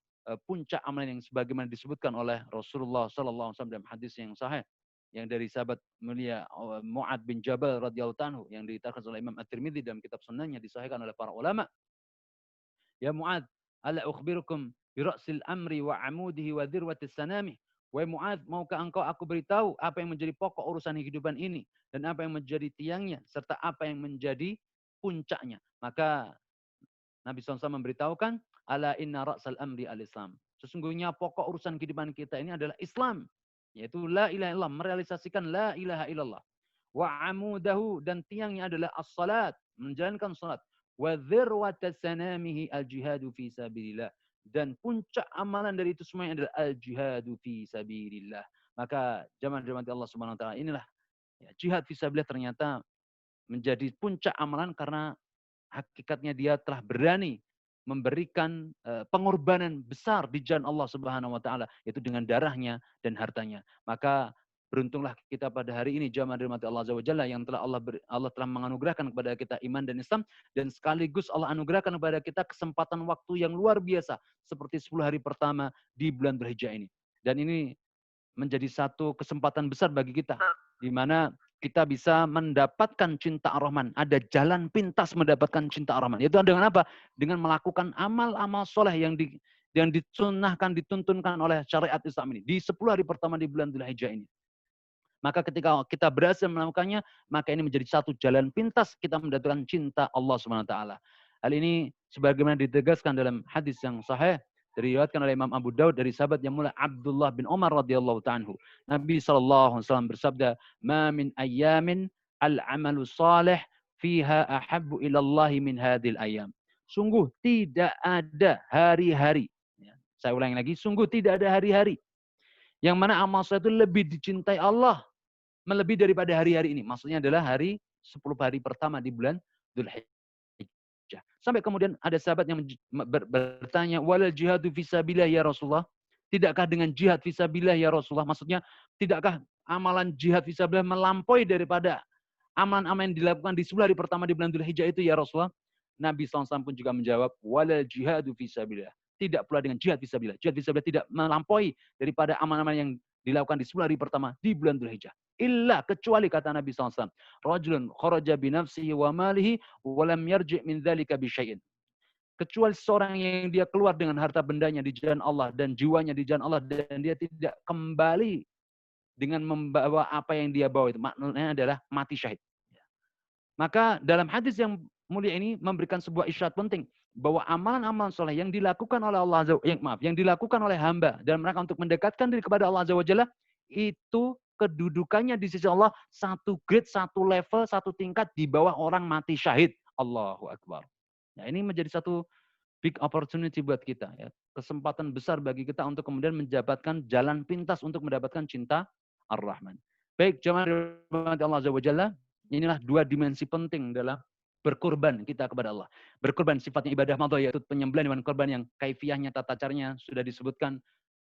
S1: puncak amalan yang sebagaimana disebutkan oleh Rasulullah sallallahu alaihi wasallam dalam hadis yang sahih yang dari sahabat mulia Mu'ad bin Jabal radhiyallahu anhu yang diterangkan oleh Imam At-Tirmidzi dalam kitab sunnahnya, disahihkan oleh para ulama. Ya Mu'ad, ala ukhbirukum bi ra'sil amri wa amudihi wa dirwatis sanami Wahai Mu'adz, maukah engkau aku beritahu apa yang menjadi pokok urusan kehidupan ini dan apa yang menjadi tiangnya serta apa yang menjadi puncaknya. Maka Nabi SAW memberitahukan, ala inna ra'sal amri al-Islam. Sesungguhnya pokok urusan kehidupan kita ini adalah Islam. Yaitu la ilaha illallah, merealisasikan la ilaha illallah. Wa amudahu, dan tiangnya adalah as-salat, menjalankan salat. Wa dhirwata sanamihi al-jihadu fi sabilillah. Dan puncak amalan dari itu semuanya adalah al-jihadu fi sabilillah. Maka jamaah Allah Subhanahu wa taala, inilah ya, jihad fi sabilillah ternyata menjadi puncak amalan karena hakikatnya dia telah berani memberikan pengorbanan besar di jalan Allah Subhanahu wa taala, yaitu dengan darahnya dan hartanya. Maka beruntunglah kita pada hari ini jamaah dirahmati Allah Azza wa Jalla yang telah Allah telah menganugerahkan kepada kita iman dan Islam, dan sekaligus Allah anugerahkan kepada kita kesempatan waktu yang luar biasa seperti 10 hari pertama di bulan Dzulhijjah ini. Dan ini menjadi satu kesempatan besar bagi kita di mana kita bisa mendapatkan cinta Ar-Rahman. Ada jalan pintas mendapatkan cinta Ar-Rahman. Itu dengan apa? Dengan melakukan amal-amal soleh yang disunahkan, dituntunkan oleh syariat Islam ini. Di 10 hari pertama di bulan Dzulhijjah ini. Maka ketika kita berhasil melakukannya, maka ini menjadi satu jalan pintas kita mendapatkan cinta Allah SWT. Hal ini sebagaimana ditegaskan dalam hadis yang sahih, diriwayatkan oleh Imam Abu Daud dari sahabat yang mulia Abdullah bin Umar radhiyallahu ta'ala. Nabi SAW bersabda, "Ma min ayyamin al-amalu salih fiha ahabbu ilallahi min hadhil ayyam." Sungguh tidak ada hari-hari. Saya ulangi lagi, sungguh tidak ada hari-hari yang mana amal soleh itu lebih dicintai Allah melebihi daripada hari-hari ini. Maksudnya adalah hari 10 hari pertama di bulan Dzulhijjah. Sampai kemudian ada sahabat yang bertanya, walal jihadu fisabilillah ya Rasulullah? Tidakkah dengan jihad fisabilillah ya Rasulullah? Maksudnya, tidakkah amalan jihad fisabilillah melampaui daripada amalan-amalan yang dilakukan di 10 hari pertama di bulan Dzulhijjah itu ya Rasulullah? Nabi SAW pun juga menjawab, walal jihadu fisabilillah. Tidak pula dengan jihad fisabilillah. Jihad fisabilillah tidak melampaui daripada amalan-amalan yang dilakukan di 10 hari pertama di bulan Dzulhijjah. Illa, kecuali kata Nabi SAW, rajulun kharaja binafsihi wa malihi wa lam yarji' min dzalika bi syai'in. Kecuali seorang yang dia keluar dengan harta bendanya di jalan Allah dan jiwanya di jalan Allah, dan dia tidak kembali dengan membawa apa yang dia bawa, itu maknanya adalah mati syahid. Maka dalam hadis yang mulia ini memberikan sebuah isyarat penting bahwa amalan-amalan soleh yang dilakukan oleh Allah yang dilakukan oleh hamba dalam rangka untuk mendekatkan diri kepada Allah Azza wa Jalla, itu kedudukannya di sisi Allah satu grade, satu level, satu tingkat di bawah orang mati syahid. Allahu Akbar. Nah, ini menjadi satu big opportunity buat kita, ya. Kesempatan besar bagi kita untuk kemudian mendapatkan jalan pintas untuk mendapatkan cinta Ar-Rahman. Baik, jemaah Allah Azza wa Jalla, inilah dua dimensi penting dalam berkorban kita kepada Allah. Berkorban sifatnya ibadah madhah, yaitu penyembelihan hewan korban yang kaifiyahnya, tata caranya sudah disebutkan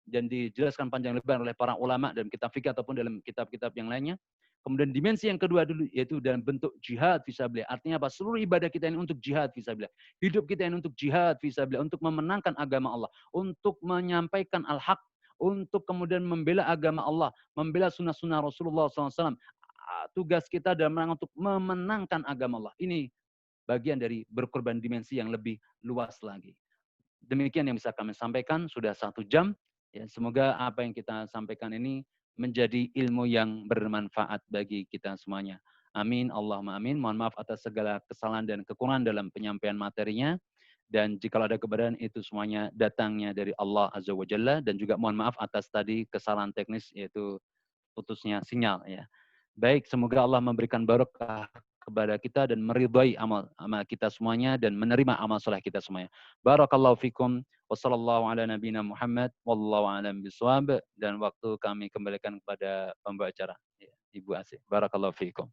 S1: dan dijelaskan panjang lebar oleh para ulama dalam kitab fikih ataupun dalam kitab-kitab yang lainnya. Kemudian dimensi yang kedua dulu, yaitu dalam bentuk jihad fisabilillah. Artinya apa? Seluruh ibadah kita ini untuk jihad fisabilillah. Hidup kita ini untuk jihad fisabilillah, untuk memenangkan agama Allah, untuk menyampaikan al-haq, untuk kemudian membela agama Allah, membela sunnah-sunnah Rasulullah SAW. Tugas kita dalam rangka untuk memenangkan agama Allah. Ini bagian dari berkorban dimensi yang lebih luas lagi. Demikian yang bisa kami sampaikan, sudah 1 jam. Ya, semoga apa yang kita sampaikan ini menjadi ilmu yang bermanfaat bagi kita semuanya. Amin, Allahumma amin. Mohon maaf atas segala kesalahan dan kekurangan dalam penyampaian materinya. Dan jika ada kebenaran, itu semuanya datangnya dari Allah Azza wa Jalla. Dan juga mohon maaf atas tadi kesalahan teknis, yaitu putusnya sinyal. Ya. Baik, semoga Allah memberikan barokah kepada kita dan meridhai amal kita semuanya dan menerima amal soleh kita semuanya. Barakallahu fikum. Wassallallahu ala nabiyina Muhammad wallahu a'lam bishawab. Dan waktu kami kembalikan kepada pembawa acara, Ibu Asih. Barakallahu fikum.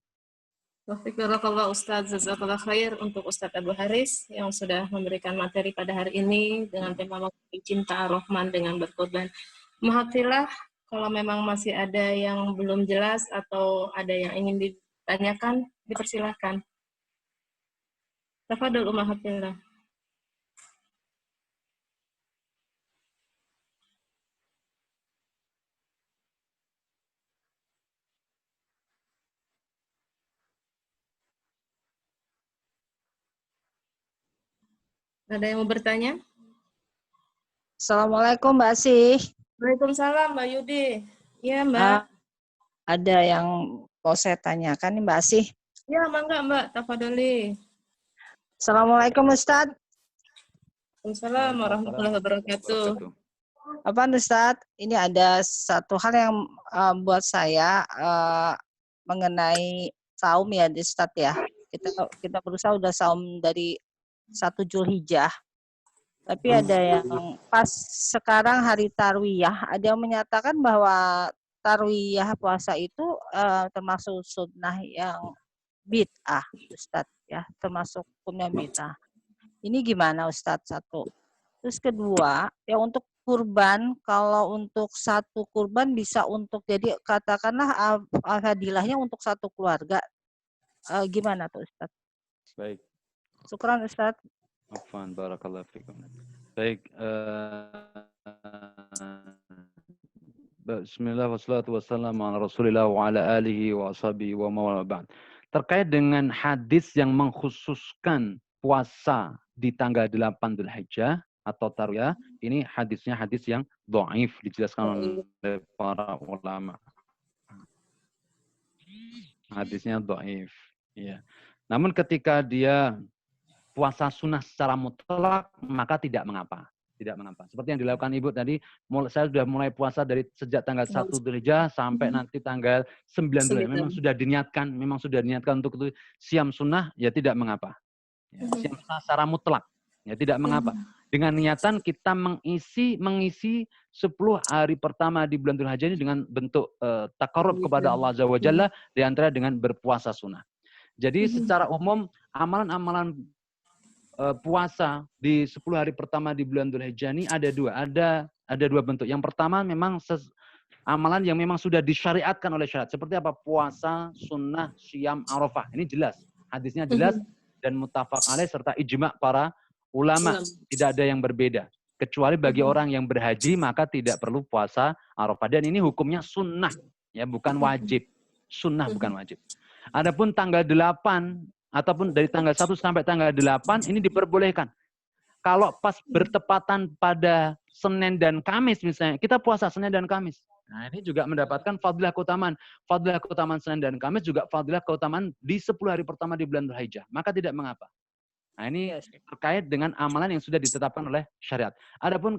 S2: Barakallah Ustaz, jazakallah khair untuk Ustaz Abu Haris yang sudah memberikan materi pada hari ini dengan tema cinta Ar-Rahman dengan berkorban. Mahafilah, kalau memang masih ada yang belum jelas atau ada yang ingin ditanyakan, dipersilahkan. Tafadhol Mahafilah. Ada yang mau bertanya?
S3: Assalamualaikum Mbak Asih.
S2: Waalaikumsalam Mbak Yudi. Iya Mbak.
S3: Ada yang mau saya tanyakan nih Mbak Asih.
S2: Ya mangga Mbak, tafadholi.
S3: Assalamualaikum Ustadz.
S2: Waalaikumsalam warahmatullahi wabarakatuh.
S3: Apa Ustadz? Ini ada satu hal yang buat saya mengenai saum ya Ustadz ya. Kita berusaha udah saum dari 1 Zulhijjah. Tapi ada yang pas sekarang hari Tarwiyah, ada yang menyatakan bahwa Tarwiyah puasa itu termasuk sunnah yang bid'ah, Ustadz ya, termasuk hukumnya bid'ah. Ini gimana Ustadz? Satu. Terus kedua, ya untuk kurban, kalau untuk satu kurban bisa untuk jadi katakanlah alhamdulillahnya untuk satu keluarga. Gimana tuh Ustadz?
S1: Baik.
S3: Syukran Ustadz.
S1: Afwan, barakallahu fikum. Baik. Bismillah wassalatu wassalamu ala Rasulillah wa ala alihi wa ashabihi wa mawala ba'd. Terkait dengan hadis yang mengkhususkan puasa di tanggal 8 Dzulhijjah atau Tarwiyah, ini hadisnya hadis yang dhaif, dijelaskan oleh para ulama. Hadisnya dhaif. Ya. Namun ketika dia puasa sunnah secara mutlak, maka tidak mengapa. Tidak mengapa. Seperti yang dilakukan Ibu tadi, saya sudah mulai puasa dari sejak tanggal 1 Dzulhijjah sampai nanti tanggal 9 Dzulhijjah. Memang sudah diniatkan untuk itu siam sunnah, ya tidak mengapa. Ya, siam sunnah secara mutlak, ya tidak mengapa. Dengan niatan kita mengisi 10 hari pertama di bulan Dzulhijjah ini dengan bentuk taqarrub kepada Allah Azza wa Jalla, di antara dengan berpuasa sunnah. Jadi secara umum amalan-amalan puasa di 10 hari pertama di bulan Dzulhijjah ini ada dua bentuk. Yang pertama memang amalan yang memang sudah disyariatkan oleh syariat. Seperti apa? Puasa, sunnah, syam, arafah. Ini jelas. Hadisnya jelas dan muttafaq alaih serta ijma' para ulama. Tidak ada yang berbeda. Kecuali bagi orang yang berhaji maka tidak perlu puasa arafah. Dan ini hukumnya sunnah, ya bukan wajib. Sunnah bukan wajib. Adapun tanggal 8 ataupun dari tanggal 1 sampai tanggal 8 ini diperbolehkan. Kalau pas bertepatan pada Senin dan Kamis misalnya, kita puasa Senin dan Kamis. Nah, ini juga mendapatkan fadilah keutamaan. Fadilah keutamaan Senin dan Kamis juga fadilah keutamaan di 10 hari pertama di bulan Dzulhijjah. Maka tidak mengapa. Nah, ini terkait dengan amalan yang sudah ditetapkan oleh syariat. Adapun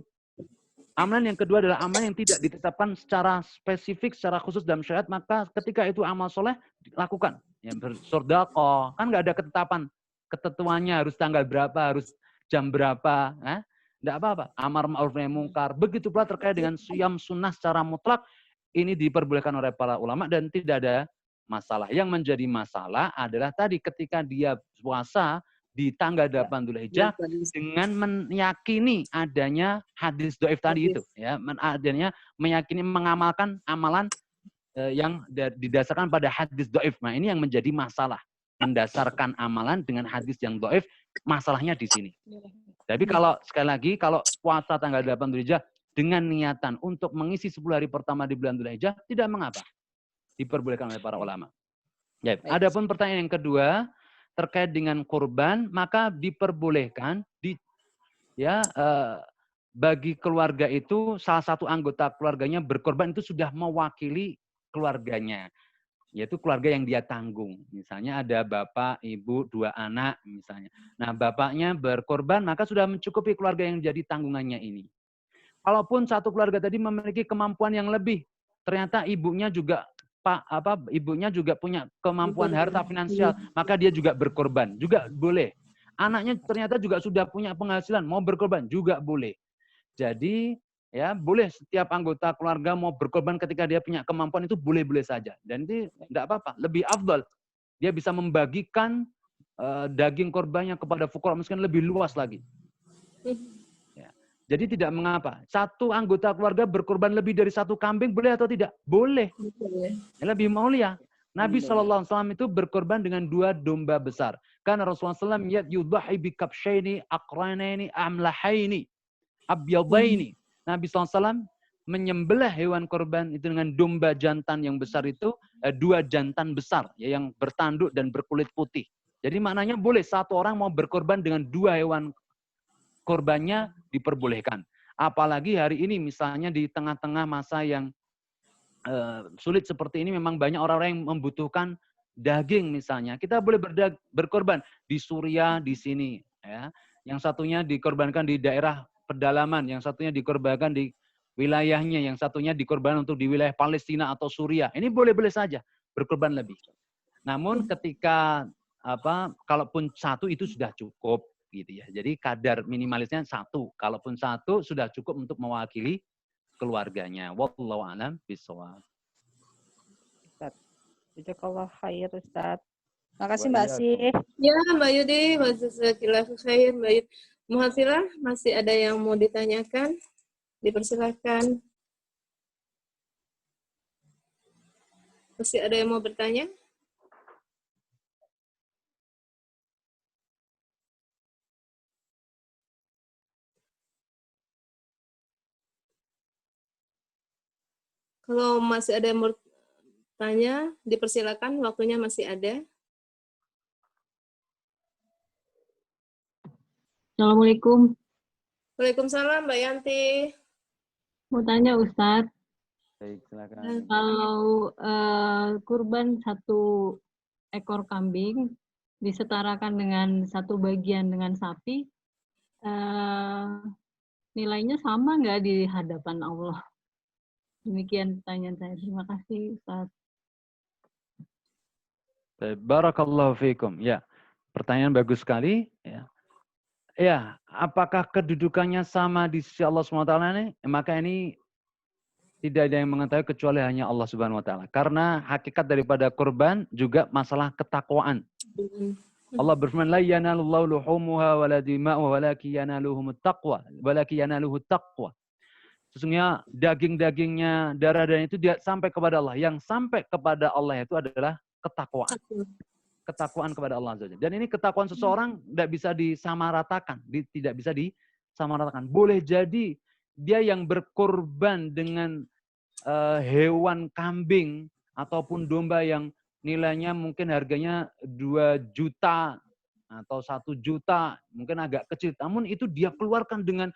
S1: amalan yang kedua adalah amalan yang tidak ditetapkan secara spesifik, secara khusus dalam syariat, maka ketika itu amal soleh, lakukan. Yang bersedekah, kan nggak ada ketetapan. Ketentuannya harus tanggal berapa, harus jam berapa. Nggak apa-apa. Amar ma'ruf nahi mungkar. Begitu pula terkait dengan syam sunnah secara mutlak, ini diperbolehkan oleh para ulama dan tidak ada masalah. Yang menjadi masalah adalah tadi ketika dia puasa di tanggal 8 Dzulhijjah dengan meyakini adanya hadis dhaif tadi itu, ya, adanya meyakini mengamalkan amalan yang didasarkan pada hadis dhaif. Nah, ini yang menjadi masalah. Mendasarkan amalan dengan hadis yang dhaif, masalahnya di sini. Tapi kalau sekali lagi kalau puasa tanggal 8 Dzulhijjah dengan niatan untuk mengisi 10 hari pertama di bulan Dzulhijjah tidak mengapa. Diperbolehkan oleh para ulama. Ya, adapun pertanyaan yang kedua terkait dengan kurban, maka diperbolehkan bagi keluarga itu salah satu anggota keluarganya berkorban itu sudah mewakili keluarganya, yaitu keluarga yang dia tanggung. Misalnya ada bapak, ibu, 2 anak misalnya. Nah, bapaknya berkorban maka sudah mencukupi keluarga yang jadi tanggungannya ini. Kalaupun satu keluarga tadi memiliki kemampuan yang lebih, ternyata ibunya juga punya kemampuan harta finansial, maka dia juga berkorban, juga boleh. Anaknya ternyata juga sudah punya penghasilan, mau berkorban juga boleh. Jadi ya boleh setiap anggota keluarga mau berkorban ketika dia punya kemampuan itu boleh-boleh saja. Dan itu tidak apa-apa, lebih afdal. Dia bisa membagikan daging korbannya kepada fuqara miskin lebih luas lagi. Jadi tidak mengapa. Satu anggota keluarga berkorban lebih dari 1 kambing boleh atau tidak? Boleh. Ya, lebih mulia. Nabi SAW itu berkorban dengan 2 domba besar. Karena Rasulullah SAW yudhahi bikabshaini aqranaini amlahaini abyadaini. Nabi SAW menyembelih hewan korban itu dengan domba jantan yang besar itu 2 jantan besar ya, yang bertanduk dan berkulit putih. Jadi maknanya boleh satu orang mau berkorban dengan 2 hewan korbannya diperbolehkan. Apalagi hari ini misalnya di tengah-tengah masa yang sulit seperti ini, memang banyak orang-orang yang membutuhkan daging misalnya. Kita boleh berkorban di Suriah, di sini. Ya. Yang satunya dikorbankan di daerah pedalaman, yang satunya dikorbankan di wilayahnya, yang satunya dikorbankan untuk di wilayah Palestina atau Suriah. Ini boleh-boleh saja berkorban lebih. Namun ketika kalaupun satu itu sudah cukup gitu ya. Jadi kadar minimalisnya satu. Kalaupun satu sudah cukup untuk mewakili keluarganya. Wallahu a'lam bishawab.
S3: Jazakallah khair Ustaz. Makasih Mbak Asih.
S2: Ya Mbak Yudi, wajazakallahu khair Mbak Yudi. Muhafilah, masih ada yang mau ditanyakan? Dipersilakan. Masih ada yang mau bertanya? Kalau masih ada yang mau bertanya, dipersilakan, waktunya masih ada.
S4: Assalamualaikum.
S2: Waalaikumsalam Mbak Yanti.
S4: Mau tanya Ustadz,
S1: Baik, silakan.
S4: kalau kurban 1 ekor kambing disetarakan dengan 1 bagian dengan sapi, nilainya sama nggak di hadapan Allah? Demikian pertanyaan saya. Terima kasih Ustadz.
S1: Barakallahu fiikum. Ya, pertanyaan bagus sekali. Ya. Ya, apakah kedudukannya sama di sisi Allah SWT ini? Maka ini tidak ada yang mengetahui kecuali hanya Allah Subhanahu wa taala. Karena hakikat daripada kurban juga masalah ketakwaan. Allah berfirman, "La yanalullahu luhumuha wala dima'uha walakin yanaluhumut taqwa." Walakin yanaluhut taqwa. Sesungguhnya daging-dagingnya, darah-darahnya itu dia sampai kepada Allah. Yang sampai kepada Allah itu adalah ketakwaan. Ketakwaan kepada Allah Azza wa Jalla. Dan ini ketakwaan seseorang tidak bisa disamaratakan, tidak bisa disamaratakan. Boleh jadi dia yang berkorban dengan hewan kambing ataupun domba yang nilainya mungkin harganya 2 juta atau 1 juta, mungkin agak kecil. Namun itu dia keluarkan dengan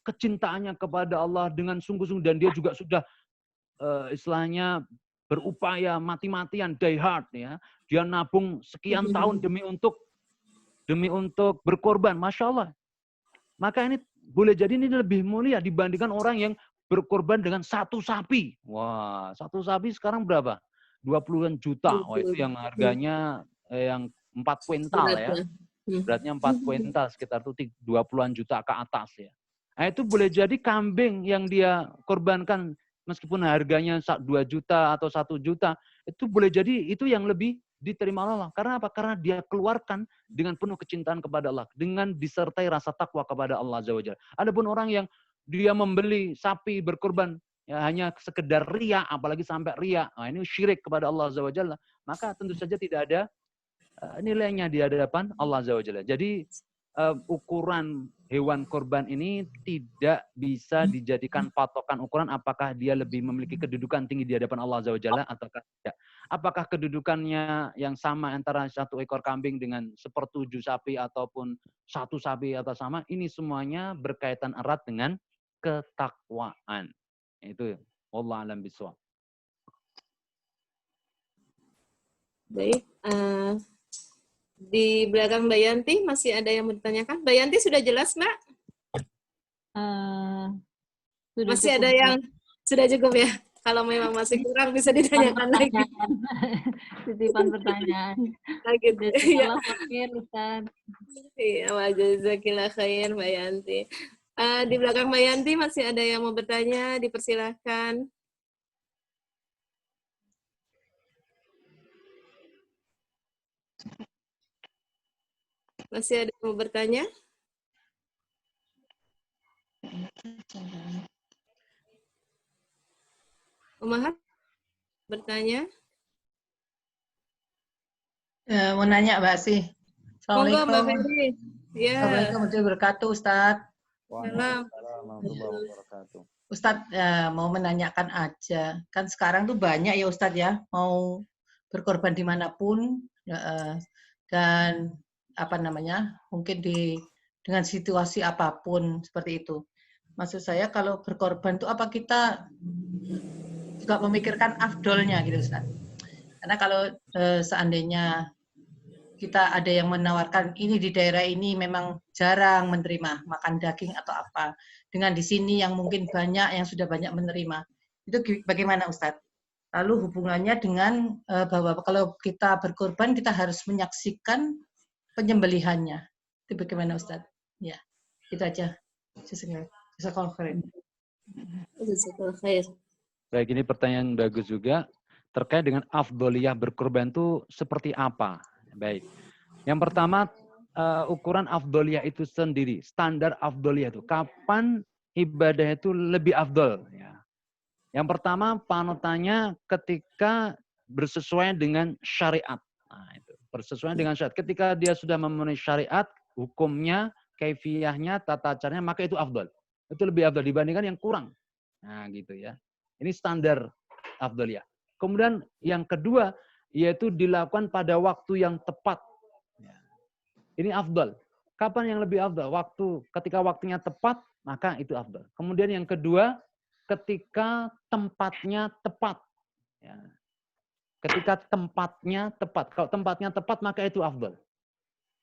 S1: kecintaannya kepada Allah dengan sungguh-sungguh, dan dia juga sudah istilahnya berupaya mati-matian, die hard ya. Dia nabung sekian tahun demi untuk berkorban, Masya Allah. Maka ini boleh jadi ini lebih mulia dibandingkan orang yang berkorban dengan 1 sapi. Wah, 1 sapi sekarang berapa? 20-an juta. Wah, itu yang harganya yang 4 kuintal ya. Beratnya 4 kuintal, sekitar itu 20-an juta ke atas ya. Nah, itu boleh jadi kambing yang dia korbankan meskipun harganya 2 juta atau 1 juta, itu boleh jadi itu yang lebih diterima Allah. Karena apa? Karena dia keluarkan dengan penuh kecintaan kepada Allah, dengan disertai rasa takwa kepada Allah Azza wa Jalla. Adapun orang yang dia membeli sapi berkorban ya hanya sekedar riya, apalagi sampai riya, nah ini syirik kepada Allah Azza wa Jalla, maka tentu saja tidak ada nilainya di hadapan Allah Azza wa Jalla. Jadi ukuran hewan korban ini tidak bisa dijadikan patokan ukuran apakah dia lebih memiliki kedudukan tinggi di hadapan Allah Azza wa Jalla ataukah tidak. Apakah kedudukannya yang sama antara 1 ekor kambing dengan 1/7 sapi ataupun 1 sapi atau sama, ini semuanya berkaitan erat dengan ketakwaan. Itu wallahu a'lam bishawab.
S2: Baik, di belakang Mbak Yanti masih ada yang mau ditanyakan? Mbak Yanti sudah jelas, Mbak? Masih ada yang sudah cukup ya? Kalau memang masih kurang bisa ditanyakan lagi.
S4: Titipan pertanyaan.
S2: Lagi.
S4: Jazakallah khair, Ustaz.
S2: Iya, jazakallah khair Mbak Yanti. Di belakang Mbak Yanti masih ada yang mau bertanya, dipersilahkan. Masih ada yang mau bertanya? Umahat bertanya?
S5: Mau nanya Mbak Asih.
S2: Monggo Mbak
S5: Assalamualaikum.
S2: Ferry. Ya.
S5: Assalamualaikum warahmatullahi wabarakatuh, Ustaz.
S1: Waalaikumsalam warahmatullahi wabarakatuh.
S5: Ustaz mau menanyakan aja. Kan sekarang tuh banyak ya Ustaz ya, mau berkorban dimanapun dan apa namanya, mungkin dengan situasi apapun seperti itu. Maksud saya kalau berkorban itu apa kita juga memikirkan afdolnya gitu Ustaz? Karena kalau seandainya kita ada yang menawarkan ini di daerah ini memang jarang menerima makan daging atau apa, dengan di sini yang mungkin banyak yang sudah banyak menerima, itu bagaimana Ustadz? Lalu hubungannya dengan bahwa kalau kita berkorban kita harus menyaksikan penyembelihannya, itu bagaimana Ustadz? Ya, itu aja.
S2: Jazakallah khair.
S1: Baik, ini pertanyaan bagus juga terkait dengan afdoliyah berkorban itu seperti apa. Baik, yang pertama ukuran afdoliyah itu sendiri, standar afdoliyah itu kapan ibadah itu lebih afdol. Ya. Yang pertama panutannya ketika bersesuaian dengan syariat. Nah, itu bersesuaian dengan syariat. Ketika dia sudah memenuhi syariat, hukumnya, kaifiyahnya, tata caranya, maka itu afdol. Itu lebih afdol dibandingkan yang kurang. Nah, gitu ya. Ini standar afdoliyah. Kemudian yang kedua, yaitu dilakukan pada waktu yang tepat. Ini afdal. Kapan yang lebih afdal? Ketika waktunya tepat, maka itu afdal. Kemudian yang kedua, ketika tempatnya tepat. Ya. Ketika tempatnya tepat. Kalau tempatnya tepat, maka itu afdal.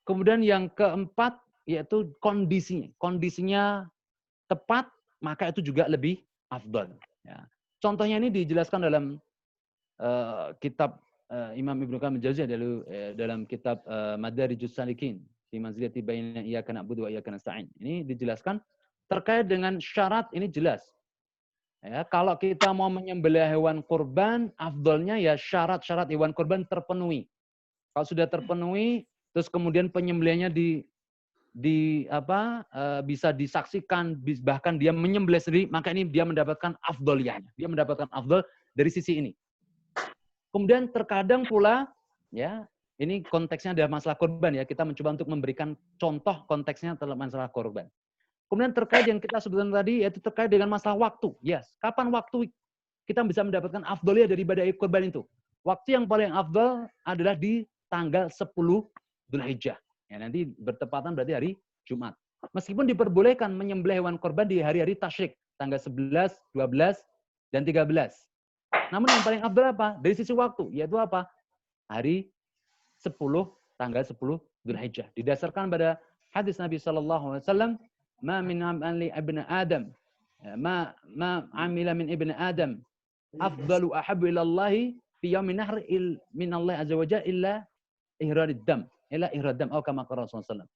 S1: Kemudian yang keempat, yaitu kondisinya. Kondisinya tepat, maka itu juga lebih afdal. Ya. Contohnya ini dijelaskan dalam kitab Imam Ibnu Qayyim al-Jauziyah dalam kitab Madarijus Salikin fi manzilati baina iyyaka na'budu wa iyyaka nasta'in. Ini dijelaskan terkait dengan syarat ini jelas. Ya, kalau kita mau menyembelih hewan kurban, afdolnya ya syarat-syarat hewan kurban terpenuhi. Kalau sudah terpenuhi, terus kemudian penyembelihannya bisa disaksikan, bahkan dia menyembelih sendiri, maka ini dia mendapatkan afdoliyahnya. Dia mendapatkan afdol dari sisi ini. Kemudian terkadang pula, ya ini konteksnya adalah masalah korban ya. Kita mencoba untuk memberikan contoh konteksnya dalam masalah korban. Kemudian terkait yang kita sebutkan tadi, yaitu terkait dengan masalah waktu. Yes, kapan waktu kita bisa mendapatkan afdoliyah dari ibadah korban itu? Waktu yang paling afdol adalah di tanggal 10 Dzulhijjah. Ya, nanti bertepatan berarti hari Jumat. Meskipun diperbolehkan menyembelih hewan korban di hari-hari tasyrik, tanggal 11, 12, dan 13. Namun yang paling afdal apa? Dari sisi waktu, yaitu apa? Hari 10, tanggal 10 Dzulhijjah. Didasarkan pada hadis Nabi SAW, ma min amali ibn Adam, ma amila min ibn Adam, afdalu ahabu ilallahi fi yaumin nahr min Allah azza wa jalla illa ihradid dam, illa ihradam, atau kama qala Rasulullah SAW.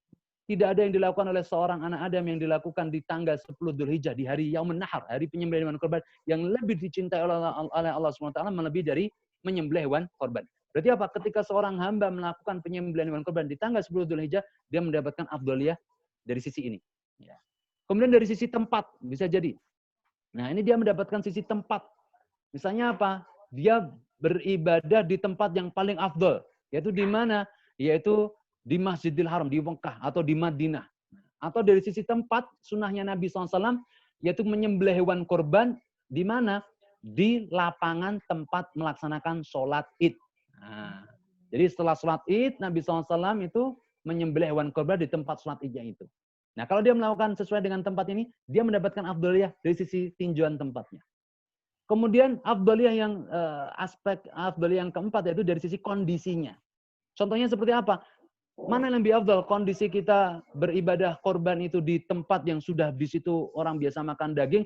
S1: Tidak ada yang dilakukan oleh seorang anak Adam yang dilakukan di tanggal 10 Dzulhijjah, di hari Yaumun Nahar, hari penyembelihan hewan korban, yang lebih dicintai oleh Allah SWT melebihi dari menyembelih hewan korban. Berarti apa? Ketika seorang hamba melakukan penyembelihan hewan korban di tanggal 10 Dzulhijjah, dia mendapatkan afdaliyah dari sisi ini. Ya. Kemudian dari sisi tempat, bisa jadi. Nah, ini dia mendapatkan sisi tempat. Misalnya apa? Dia beribadah di tempat yang paling afdal, yaitu di mana? Yaitu di Masjidil Haram, di Mekah, atau di Madinah. Atau dari sisi tempat, sunnahnya Nabi SAW, yaitu menyembelih hewan korban, di mana? Di lapangan tempat melaksanakan sholat id. Nah, jadi setelah sholat id, Nabi SAW itu menyembelih hewan korban di tempat sholat idnya itu. Nah, kalau dia melakukan sesuai dengan tempat ini, dia mendapatkan afdaliyah dari sisi tinjauan tempatnya. Kemudian afdaliyah aspek afdaliyah yang keempat, yaitu dari sisi kondisinya. Contohnya seperti apa? Mana yang lebih afdal? Kondisi kita beribadah korban itu di tempat yang sudah di situ orang biasa makan daging,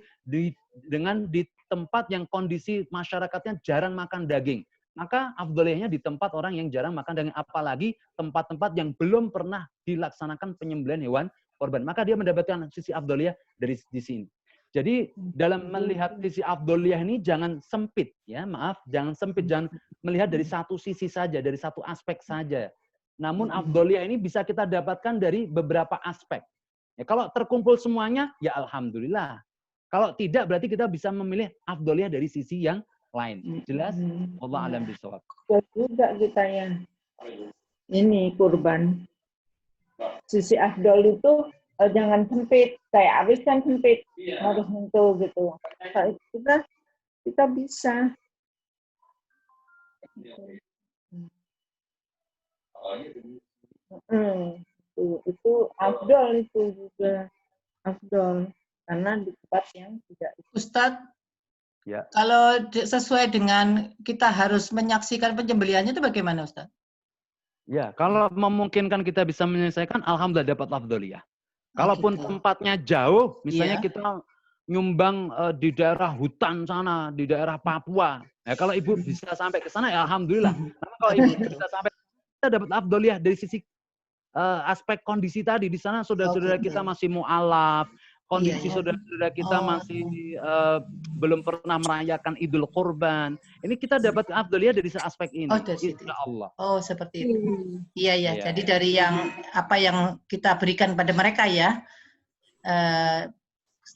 S1: dengan di tempat yang kondisi masyarakatnya jarang makan daging. Maka afdaliyahnya di tempat orang yang jarang makan daging, apalagi tempat-tempat yang belum pernah dilaksanakan penyembelihan hewan korban. Maka dia mendapatkan sisi afdaliyah dari di sini. Jadi dalam melihat sisi afdaliyah ini jangan sempit, ya maaf, jangan sempit, jangan melihat dari satu sisi saja, dari satu aspek saja. Namun afdaliyah ini bisa kita dapatkan dari beberapa aspek. Ya, kalau terkumpul semuanya, ya alhamdulillah. Kalau tidak, berarti kita bisa memilih afdaliyah dari sisi yang lain. Jelas? Allah alam bisawab.
S6: Juga kita yang ini kurban. Sisi afdal itu jangan sempit. Kayak Aris kan sempit, harus menyentuh gitu. Kalau kita bisa. Itu afdol itu juga afdol. karena di tempat yang tidak.
S5: Ustadz,
S1: Ya.
S5: kalau sesuai dengan kita harus menyaksikan penyembelihannya itu bagaimana, Ustadz?
S1: Ya, kalau memungkinkan kita bisa menyelesaikan, alhamdulillah dapat afdoliyah. Kalaupun
S5: gitu.
S1: tempatnya jauh, misalnya
S5: Iya.
S1: kita nyumbang di daerah hutan sana, di daerah Papua. Ya, kalau ibu bisa sampai ke sana, ya alhamdulillah. Karena kalau ibu bisa sampai, kita dapat afdoliyah dari sisi aspek kondisi tadi. Di sana saudara-saudara
S5: Gitu.
S1: kita masih mu'alaf, kondisi
S5: Iya.
S1: saudara-saudara kita
S5: Oh.
S1: masih belum pernah merayakan Idul Kurban. Ini kita dapat afdoliyah dari aspek ini.
S5: Oh, dari situ.
S1: Insya Allah.
S5: Oh, seperti itu. Iya, ya.
S1: Iya.
S5: Jadi dari yang apa yang kita berikan pada mereka ya,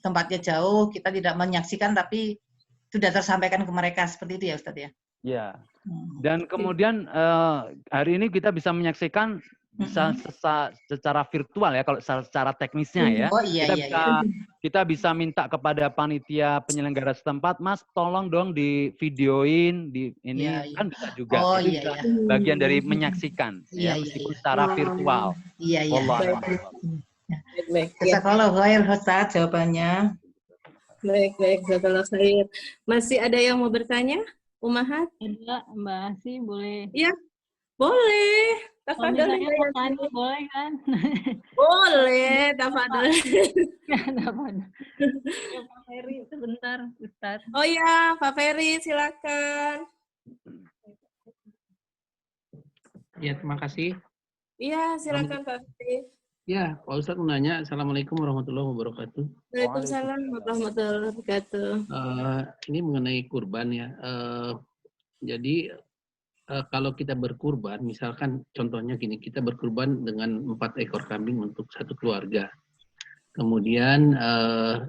S5: tempatnya jauh, kita tidak menyaksikan, tapi sudah tersampaikan ke mereka seperti itu ya, Ustadz ya.
S1: Ya. Dan kemudian hari ini kita bisa menyaksikan bisa secara virtual ya, kalau secara teknisnya ya.
S5: Oh iya,
S1: Kita bisa minta kepada panitia penyelenggara setempat, Mas, tolong dong di videoin di ini
S5: Iya,
S1: kan bisa juga.
S5: Oh
S1: Itu
S5: iya,
S1: juga
S5: iya.
S1: bagian dari menyaksikan ya, meskipun secara virtual.
S5: Iya, iya.
S1: Wallahu
S2: Baik.
S1: a'lam.
S2: Baik, ya.
S5: Jazakallahu khair, Ustadz, jawabannya.
S2: Baik, jazakallah khair. Masih ada yang mau bertanya? Umahat?
S4: Ada Mbak Asi, boleh?
S2: Iya, boleh.
S4: Suami
S2: Tafadhol.
S4: saya mau tanya, boleh kan?
S2: Boleh, tafadhol.
S4: Kenapa? Ya, Pak Ferry, sebentar, Ustaz.
S2: Oh ya, Pak Ferry, silakan.
S7: Ya, terima kasih.
S2: Iya, silakan Pak Ferry.
S7: Ya, Pak Ustadz mau nanya. Assalamualaikum warahmatullahi wabarakatuh.
S2: Waalaikumsalam warahmatullahi wabarakatuh.
S7: Ini mengenai kurban ya. Jadi kalau kita berkurban, misalkan contohnya gini, kita berkurban dengan 4 ekor kambing untuk satu keluarga. Kemudian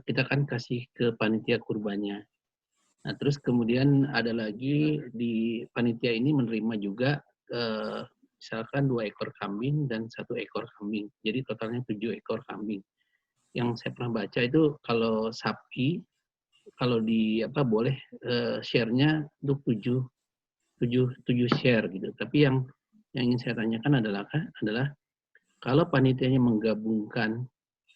S7: kita kan kasih ke panitia kurbannya. Nah, terus kemudian ada lagi di panitia ini menerima juga misalkan 2 ekor kambing dan 1 ekor kambing. Jadi totalnya 7 ekor kambing. Yang saya pernah baca itu kalau sapi, kalau boleh share-nya untuk 7 share gitu. Tapi yang ingin saya tanyakan adalah kalau panitianya menggabungkan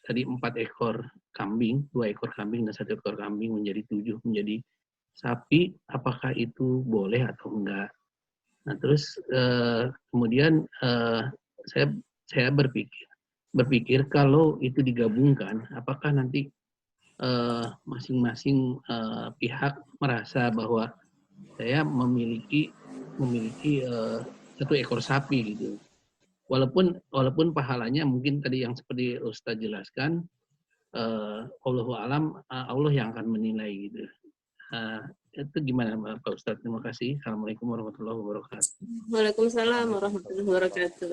S7: tadi 4 ekor kambing, 2 ekor kambing dan 1 ekor kambing menjadi 7 menjadi sapi, apakah itu boleh atau enggak? Nah, terus kemudian saya berpikir kalau itu digabungkan, apakah nanti masing-masing pihak merasa bahwa saya memiliki 1 ekor sapi gitu. Walaupun pahalanya mungkin tadi yang seperti Ustadz jelaskan, Allahu alam, Allah yang akan menilai gitu. Itu gimana Pak Ustadz? Terima kasih. Assalamualaikum warahmatullahi wabarakatuh.
S2: Waalaikumsalam warahmatullahi wabarakatuh.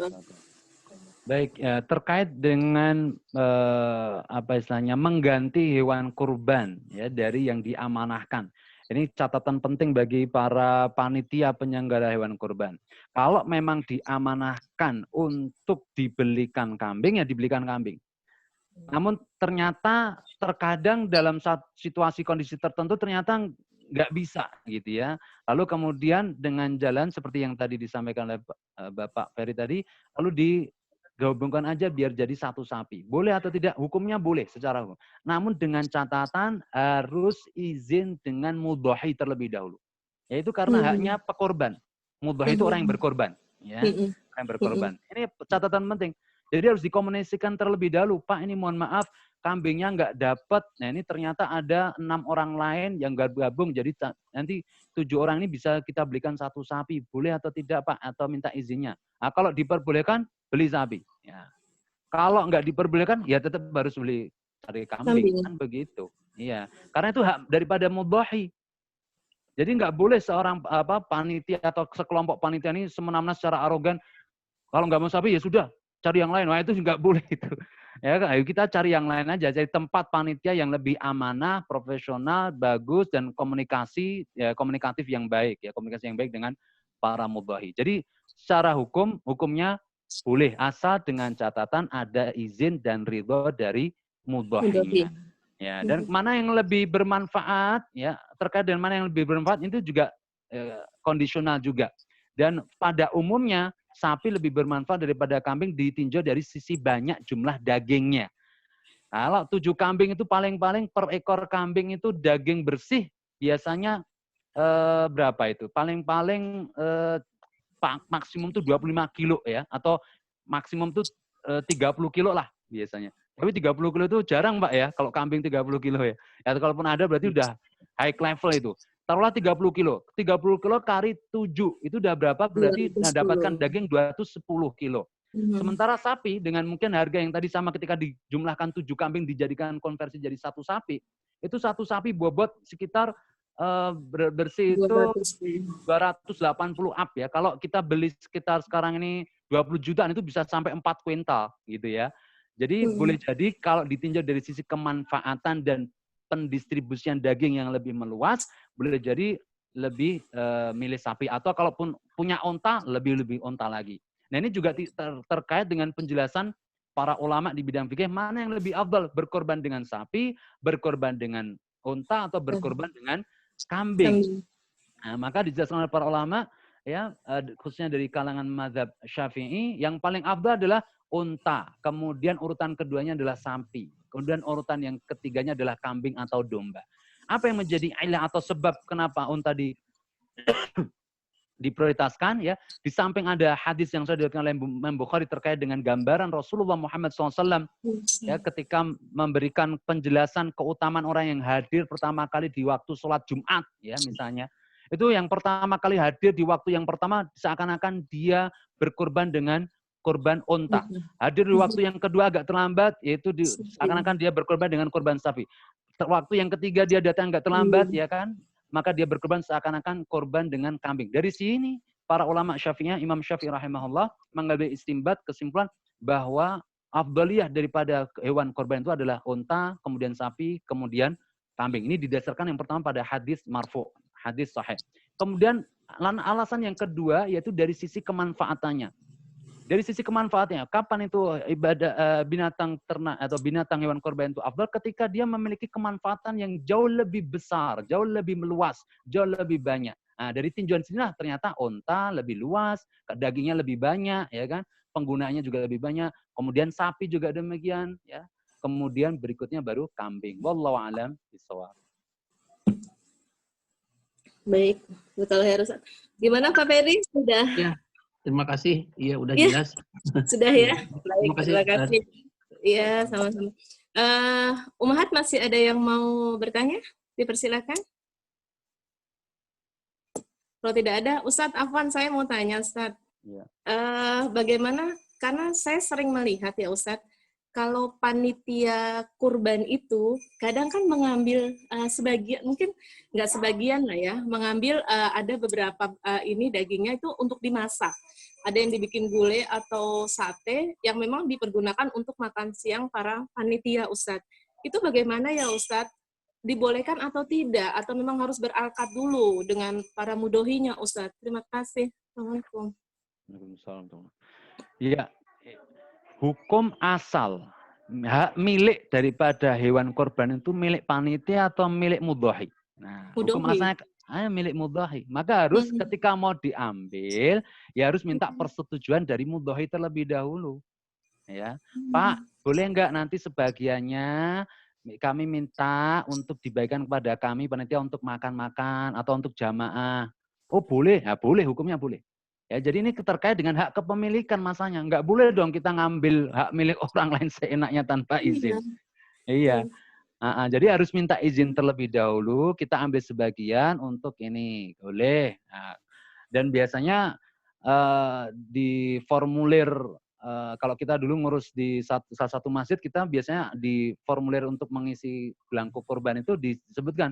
S1: Baik, terkait dengan mengganti hewan kurban ya dari yang diamanahkan. Ini catatan penting bagi para panitia penyelenggara hewan kurban. Kalau memang diamanahkan untuk dibelikan kambing, ya dibelikan kambing. Namun ternyata terkadang dalam situasi kondisi tertentu ternyata nggak bisa gitu ya. Lalu kemudian dengan jalan seperti yang tadi disampaikan oleh Bapak Ferry tadi, lalu digabungkan aja biar jadi 1 sapi. Boleh atau tidak? Hukumnya boleh secara hukum. Namun dengan catatan harus izin dengan mudhahi terlebih dahulu. Yaitu karena haknya pekorban. Mudhahi itu orang yang berkorban. Ya, orang yang berkorban. Ini catatan penting. Jadi harus dikomunikasikan terlebih dahulu. Pak, ini mohon maaf, kambingnya nggak dapat. Nah, ini ternyata ada 6 orang lain yang gabung. Jadi nanti 7 orang ini bisa kita belikan 1 sapi. Boleh atau tidak, Pak? Atau minta izinnya. Nah, kalau diperbolehkan, beli sapi. Ya. Kalau nggak diperbolehkan, ya tetap harus cari kambing. Kan begitu. Iya. Karena itu hak daripada mudhahi. Jadi nggak boleh seorang panitia atau sekelompok panitia ini semena-mena secara arogan. Kalau nggak mau sapi, ya sudah. Cari yang lain. Wah, itu nggak boleh itu. Ya, ayo kita cari yang lain aja. Cari tempat panitia yang lebih amanah, profesional, bagus, dan komunikatif yang baik. Ya, komunikasi yang baik dengan para mudhahi. Jadi secara hukumnya boleh asal dengan catatan ada izin dan ridho dari mudhahinya. Ya, dan mana yang lebih bermanfaat, ya terkait dengan mana yang lebih bermanfaat itu juga kondisional juga. Dan pada umumnya sapi lebih bermanfaat daripada kambing ditinjau dari sisi banyak jumlah dagingnya. Kalau 7 kambing itu paling-paling per ekor kambing itu daging bersih biasanya berapa itu? Paling-paling maksimum tuh 25 kilo ya, atau maksimum tuh 30 kilo lah biasanya. Tapi 30 kilo itu jarang Pak ya, kalau kambing 30 kilo ya. Ya kalaupun ada berarti udah high level itu. Taruhlah 30 kilo. 30 kilo kali 7, itu udah berapa? Berarti
S2: 210.
S1: dapatkan daging 210 kilo. Sementara sapi dengan mungkin harga yang tadi sama ketika dijumlahkan 7 kambing dijadikan konversi jadi 1 sapi, itu 1 sapi bobot sekitar bersih itu 280 up ya. Kalau kita beli sekitar sekarang ini 20 jutaan itu bisa sampai 4 kuintal gitu ya. Jadi boleh jadi kalau ditinjau dari sisi kemanfaatan dan pendistribusian daging yang lebih meluas, boleh jadi lebih milih sapi, atau kalaupun punya onta lebih onta lagi. Nah ini juga terkait dengan penjelasan para ulama di bidang fikih mana yang lebih afdal, berkorban dengan sapi, berkorban dengan onta, atau berkorban dengan kambing. Nah, maka dijelaskan oleh para ulama ya, khususnya dari kalangan mazhab Syafi'i, yang paling afdal adalah unta, kemudian urutan keduanya adalah sapi, kemudian urutan yang ketiganya adalah kambing atau domba. Apa yang menjadi ilah atau sebab kenapa unta diprioritaskan ya? Di samping ada hadis yang sudah diriwayatkan oleh Imam Bukhari terkait dengan gambaran Rasulullah Muhammad SAW ya, ketika memberikan penjelasan keutamaan orang yang hadir pertama kali di waktu sholat Jumat ya misalnya. Itu yang pertama kali hadir di waktu yang pertama seakan-akan dia berkorban dengan korban unta. Hadir di waktu yang kedua agak terlambat, yaitu seakan-akan dia berkorban dengan korban sapi. Waktu yang ketiga dia datang agak terlambat, ya kan? Maka dia berkorban seakan-akan korban dengan kambing. Dari sini para ulama Syafi'iyah, Imam Syafi'i rahimahullah mengambil istimbat kesimpulan bahwa afdaliyah daripada hewan korban itu adalah unta, kemudian sapi, kemudian kambing. Ini didasarkan yang pertama pada hadis marfu, hadis sahih. Kemudian alasan yang kedua yaitu dari sisi kemanfaatannya. Dari sisi kemanfaatannya, kapan itu ibadah binatang ternak atau binatang hewan korban itu afdal? Ketika dia memiliki kemanfaatan yang jauh lebih besar, jauh lebih meluas, jauh lebih banyak. Nah, dari tinjauan sinilah ternyata unta lebih luas, dagingnya lebih banyak, ya kan? Penggunaannya juga lebih banyak. Kemudian sapi juga demikian, ya. Kemudian berikutnya baru kambing. Wallahu a'lam bishawab.
S2: Baik, betul harus. Gimana Pak Ferry? Sudah?
S7: Ya. Terima kasih. Iya, udah
S2: ya,
S7: jelas.
S2: sudah ya. Baik,
S7: Terima kasih.
S2: Iya, sama-sama. Umahat masih ada yang mau bertanya? Dipersilakan. Kalau tidak ada, Ustadz Afwan, saya mau tanya, Ustadz.
S1: Ya.
S2: Bagaimana, karena saya sering melihat ya Ustadz, kalau panitia kurban itu kadang kan mengambil sebagian, mungkin nggak sebagian lah ya, mengambil ada beberapa ini dagingnya itu untuk dimasak. Ada yang dibikin gulai atau sate yang memang dipergunakan untuk makan siang para panitia Ustadz. Itu bagaimana ya Ustadz? Dibolehkan atau tidak? Atau memang harus beralkat dulu dengan para mudohinya Ustadz? Terima kasih. Assalamualaikum.
S1: Waalaikumsalam. Iya. Hukum asal hak milik daripada hewan korban itu milik panitia atau milik mudhahi. Nah, hukum asalnya milik mudhahi. Maka harus ketika mau diambil ya harus minta persetujuan dari mudhahi terlebih dahulu. Ya, Pak, boleh enggak nanti sebagiannya kami minta untuk dibagikan kepada kami panitia untuk makan-makan atau untuk jamaah. Oh, boleh. Ya, boleh, hukumnya boleh. Ya, jadi ini terkait dengan hak kepemilikan masanya. Enggak boleh dong kita ngambil hak milik orang lain seenaknya tanpa izin. Iya. Jadi harus minta izin terlebih dahulu, kita ambil sebagian untuk ini. Boleh. Nah, dan biasanya di formulir, kalau kita dulu ngurus di salah satu masjid, kita biasanya di formulir untuk mengisi belangko kurban itu disebutkan,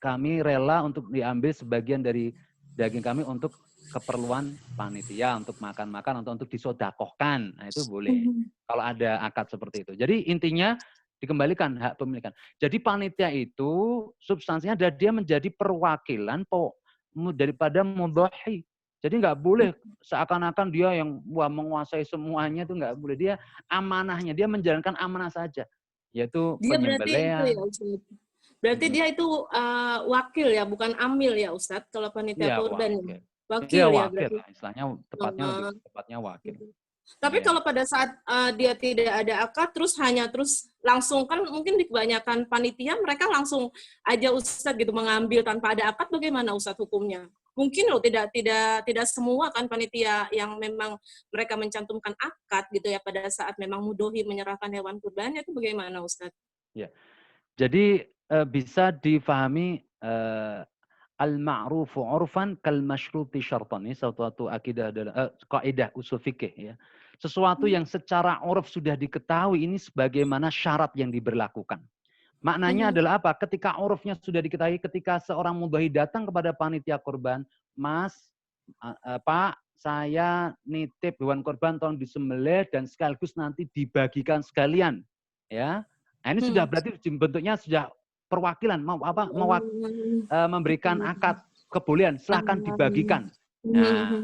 S1: kami rela untuk diambil sebagian dari daging kami untuk keperluan panitia, untuk makan-makan, atau untuk disodakohkan. Nah, itu boleh. Kalau ada akad seperti itu. Jadi intinya dikembalikan hak pemilikan. Jadi panitia itu substansinya adalah dia menjadi perwakilan daripada mudhahi. Jadi nggak boleh seakan-akan dia yang menguasai semuanya, itu nggak boleh. Dia amanahnya, dia menjalankan amanah saja. Yaitu penyembelihan.
S2: Berarti dia itu wakil ya, bukan amil ya Ustadz, kalau panitia kurban. Wakil ya
S1: wakil
S2: berarti.
S1: Istilahnya tepatnya lebih tepatnya wakil.
S2: Tapi
S1: Ya.
S2: kalau pada saat dia tidak ada akad, terus langsung, kan mungkin di kebanyakan panitia mereka langsung aja Ustadz gitu mengambil tanpa ada akad, bagaimana Ustadz hukumnya? Mungkin loh tidak semua kan panitia yang memang mereka mencantumkan akad gitu ya pada saat memang mudohi menyerahkan hewan kurbannya, itu bagaimana Ustadz?
S1: Ya. Jadi bisa difahami al-ma'rufu 'urfan kal masyruti syartan. Ini suatu akidah kaidah usul fikih ya. Sesuatu yang secara uruf sudah diketahui ini sebagaimana syarat yang diberlakukan. Maknanya adalah apa? Ketika urufnya sudah diketahui, ketika seorang mudhahi datang kepada panitia kurban, Mas, Pak, saya nitip hewan kurban tolong disembelih dan sekaligus nanti dibagikan sekalian, ya. Nah, ini sudah berarti bentuknya sudah perwakilan memberikan akad kebolehan, silahkan dibagikan. Nah,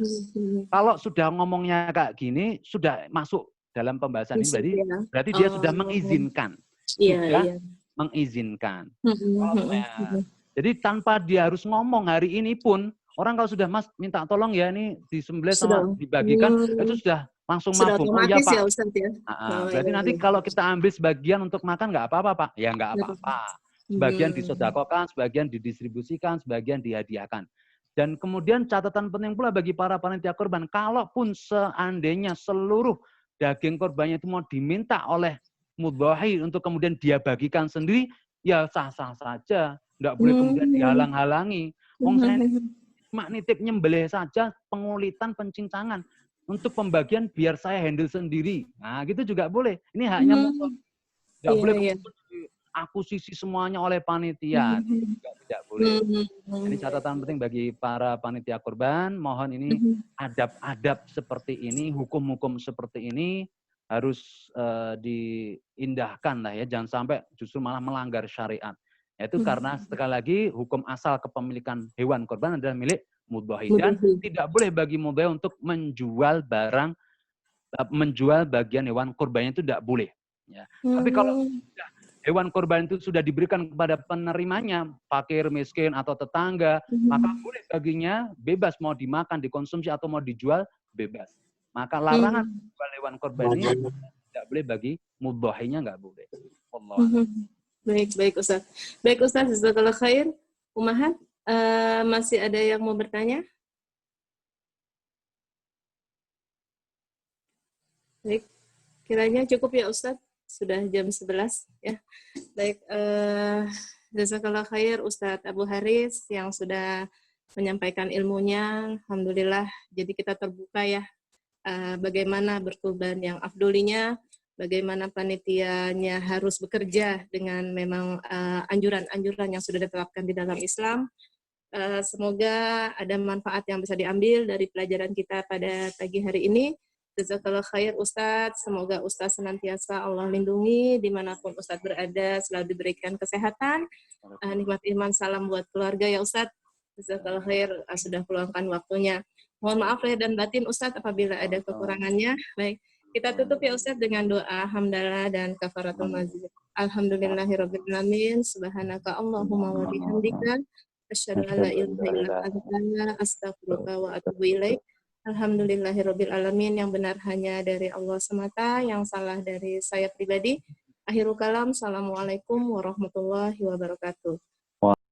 S1: kalau sudah ngomongnya kayak gini, sudah masuk dalam pembahasan ini, berarti dia sudah mengizinkan. Sudah mengizinkan. Jadi tanpa dia harus ngomong hari ini pun, orang kalau sudah Mas minta tolong ya ini disembelih sama dibagikan, itu sudah langsung mabung. Oh ya Pak.
S2: Ya, Ustadz, ya?
S1: Berarti nanti kalau kita ambil sebagian untuk makan nggak apa-apa Pak? Ya nggak apa-apa. Sebagian disedekahkan, sebagian didistribusikan, sebagian dihadiahkan. Dan kemudian catatan penting pula bagi para panitia kurban, kalaupun seandainya seluruh daging kurbannya itu mau diminta oleh mudhahi untuk kemudian dia bagikan sendiri, ya sah-sah saja. Nggak boleh kemudian dihalang-halangi. Wong saya cuma nitip nyembelih saja, pengulitan, pencincangan. Untuk pembagian biar saya handle sendiri. Nah gitu juga boleh. Ini haknya mudhahi. Nggak boleh akuisisi semuanya oleh panitia. Tidak boleh. Ini catatan penting bagi para panitia kurban. Mohon ini adab-adab seperti ini, hukum-hukum seperti ini harus diindahkan lah ya. Jangan sampai justru malah melanggar syariat. Yaitu karena sekali lagi hukum asal kepemilikan hewan kurban adalah milik mudhahi. Dan tidak boleh bagi mudhahi untuk menjual barang, menjual bagian hewan kurbannya itu tidak boleh. Ya. Tapi kalau hewan kurban itu sudah diberikan kepada penerimanya, fakir, miskin, atau tetangga, maka boleh baginya bebas mau dimakan, dikonsumsi, atau mau dijual, bebas. Maka larangan jual hewan kurban ini tidak boleh bagi mudhahinya, nggak boleh. Allah.
S2: Baik Ustaz. Baik Ustaz, jazakallahu khair. Ummahat, masih ada yang mau bertanya? Baik, kiranya cukup ya Ustaz. Sudah jam 11 ya. Baik, jazakallahu khair Ustadz Abu Haris yang sudah menyampaikan ilmunya. Alhamdulillah, jadi kita terbuka ya bagaimana berkurban yang afdolinya, bagaimana panitianya harus bekerja dengan memang anjuran-anjuran yang sudah ditetapkan di dalam Islam. Semoga ada manfaat yang bisa diambil dari pelajaran kita pada pagi hari ini. Jazakallah khair Ustadz, semoga Ustadz senantiasa Allah lindungi dimanapun Ustadz berada, selalu diberikan kesehatan, nikmat iman, salam buat keluarga ya Ustadz. Jazakallah khair, sudah meluangkan waktunya. Mohon maaf lahir dan batin Ustadz apabila ada kekurangannya. Baik, kita tutup ya Ustadz dengan doa hamdalah dan kafaratul mazid. Alhamdulillahirabbil alamin, subhanaka Allahumma wa bihamdika, asyhadu an la ilaha illa anta, astaghfiruka wa atubu ilaik. Alhamdulillahirabbil alamin, yang benar hanya dari Allah semata, yang salah dari saya pribadi. Akhirul kalam, assalamualaikum warahmatullahi wabarakatuh.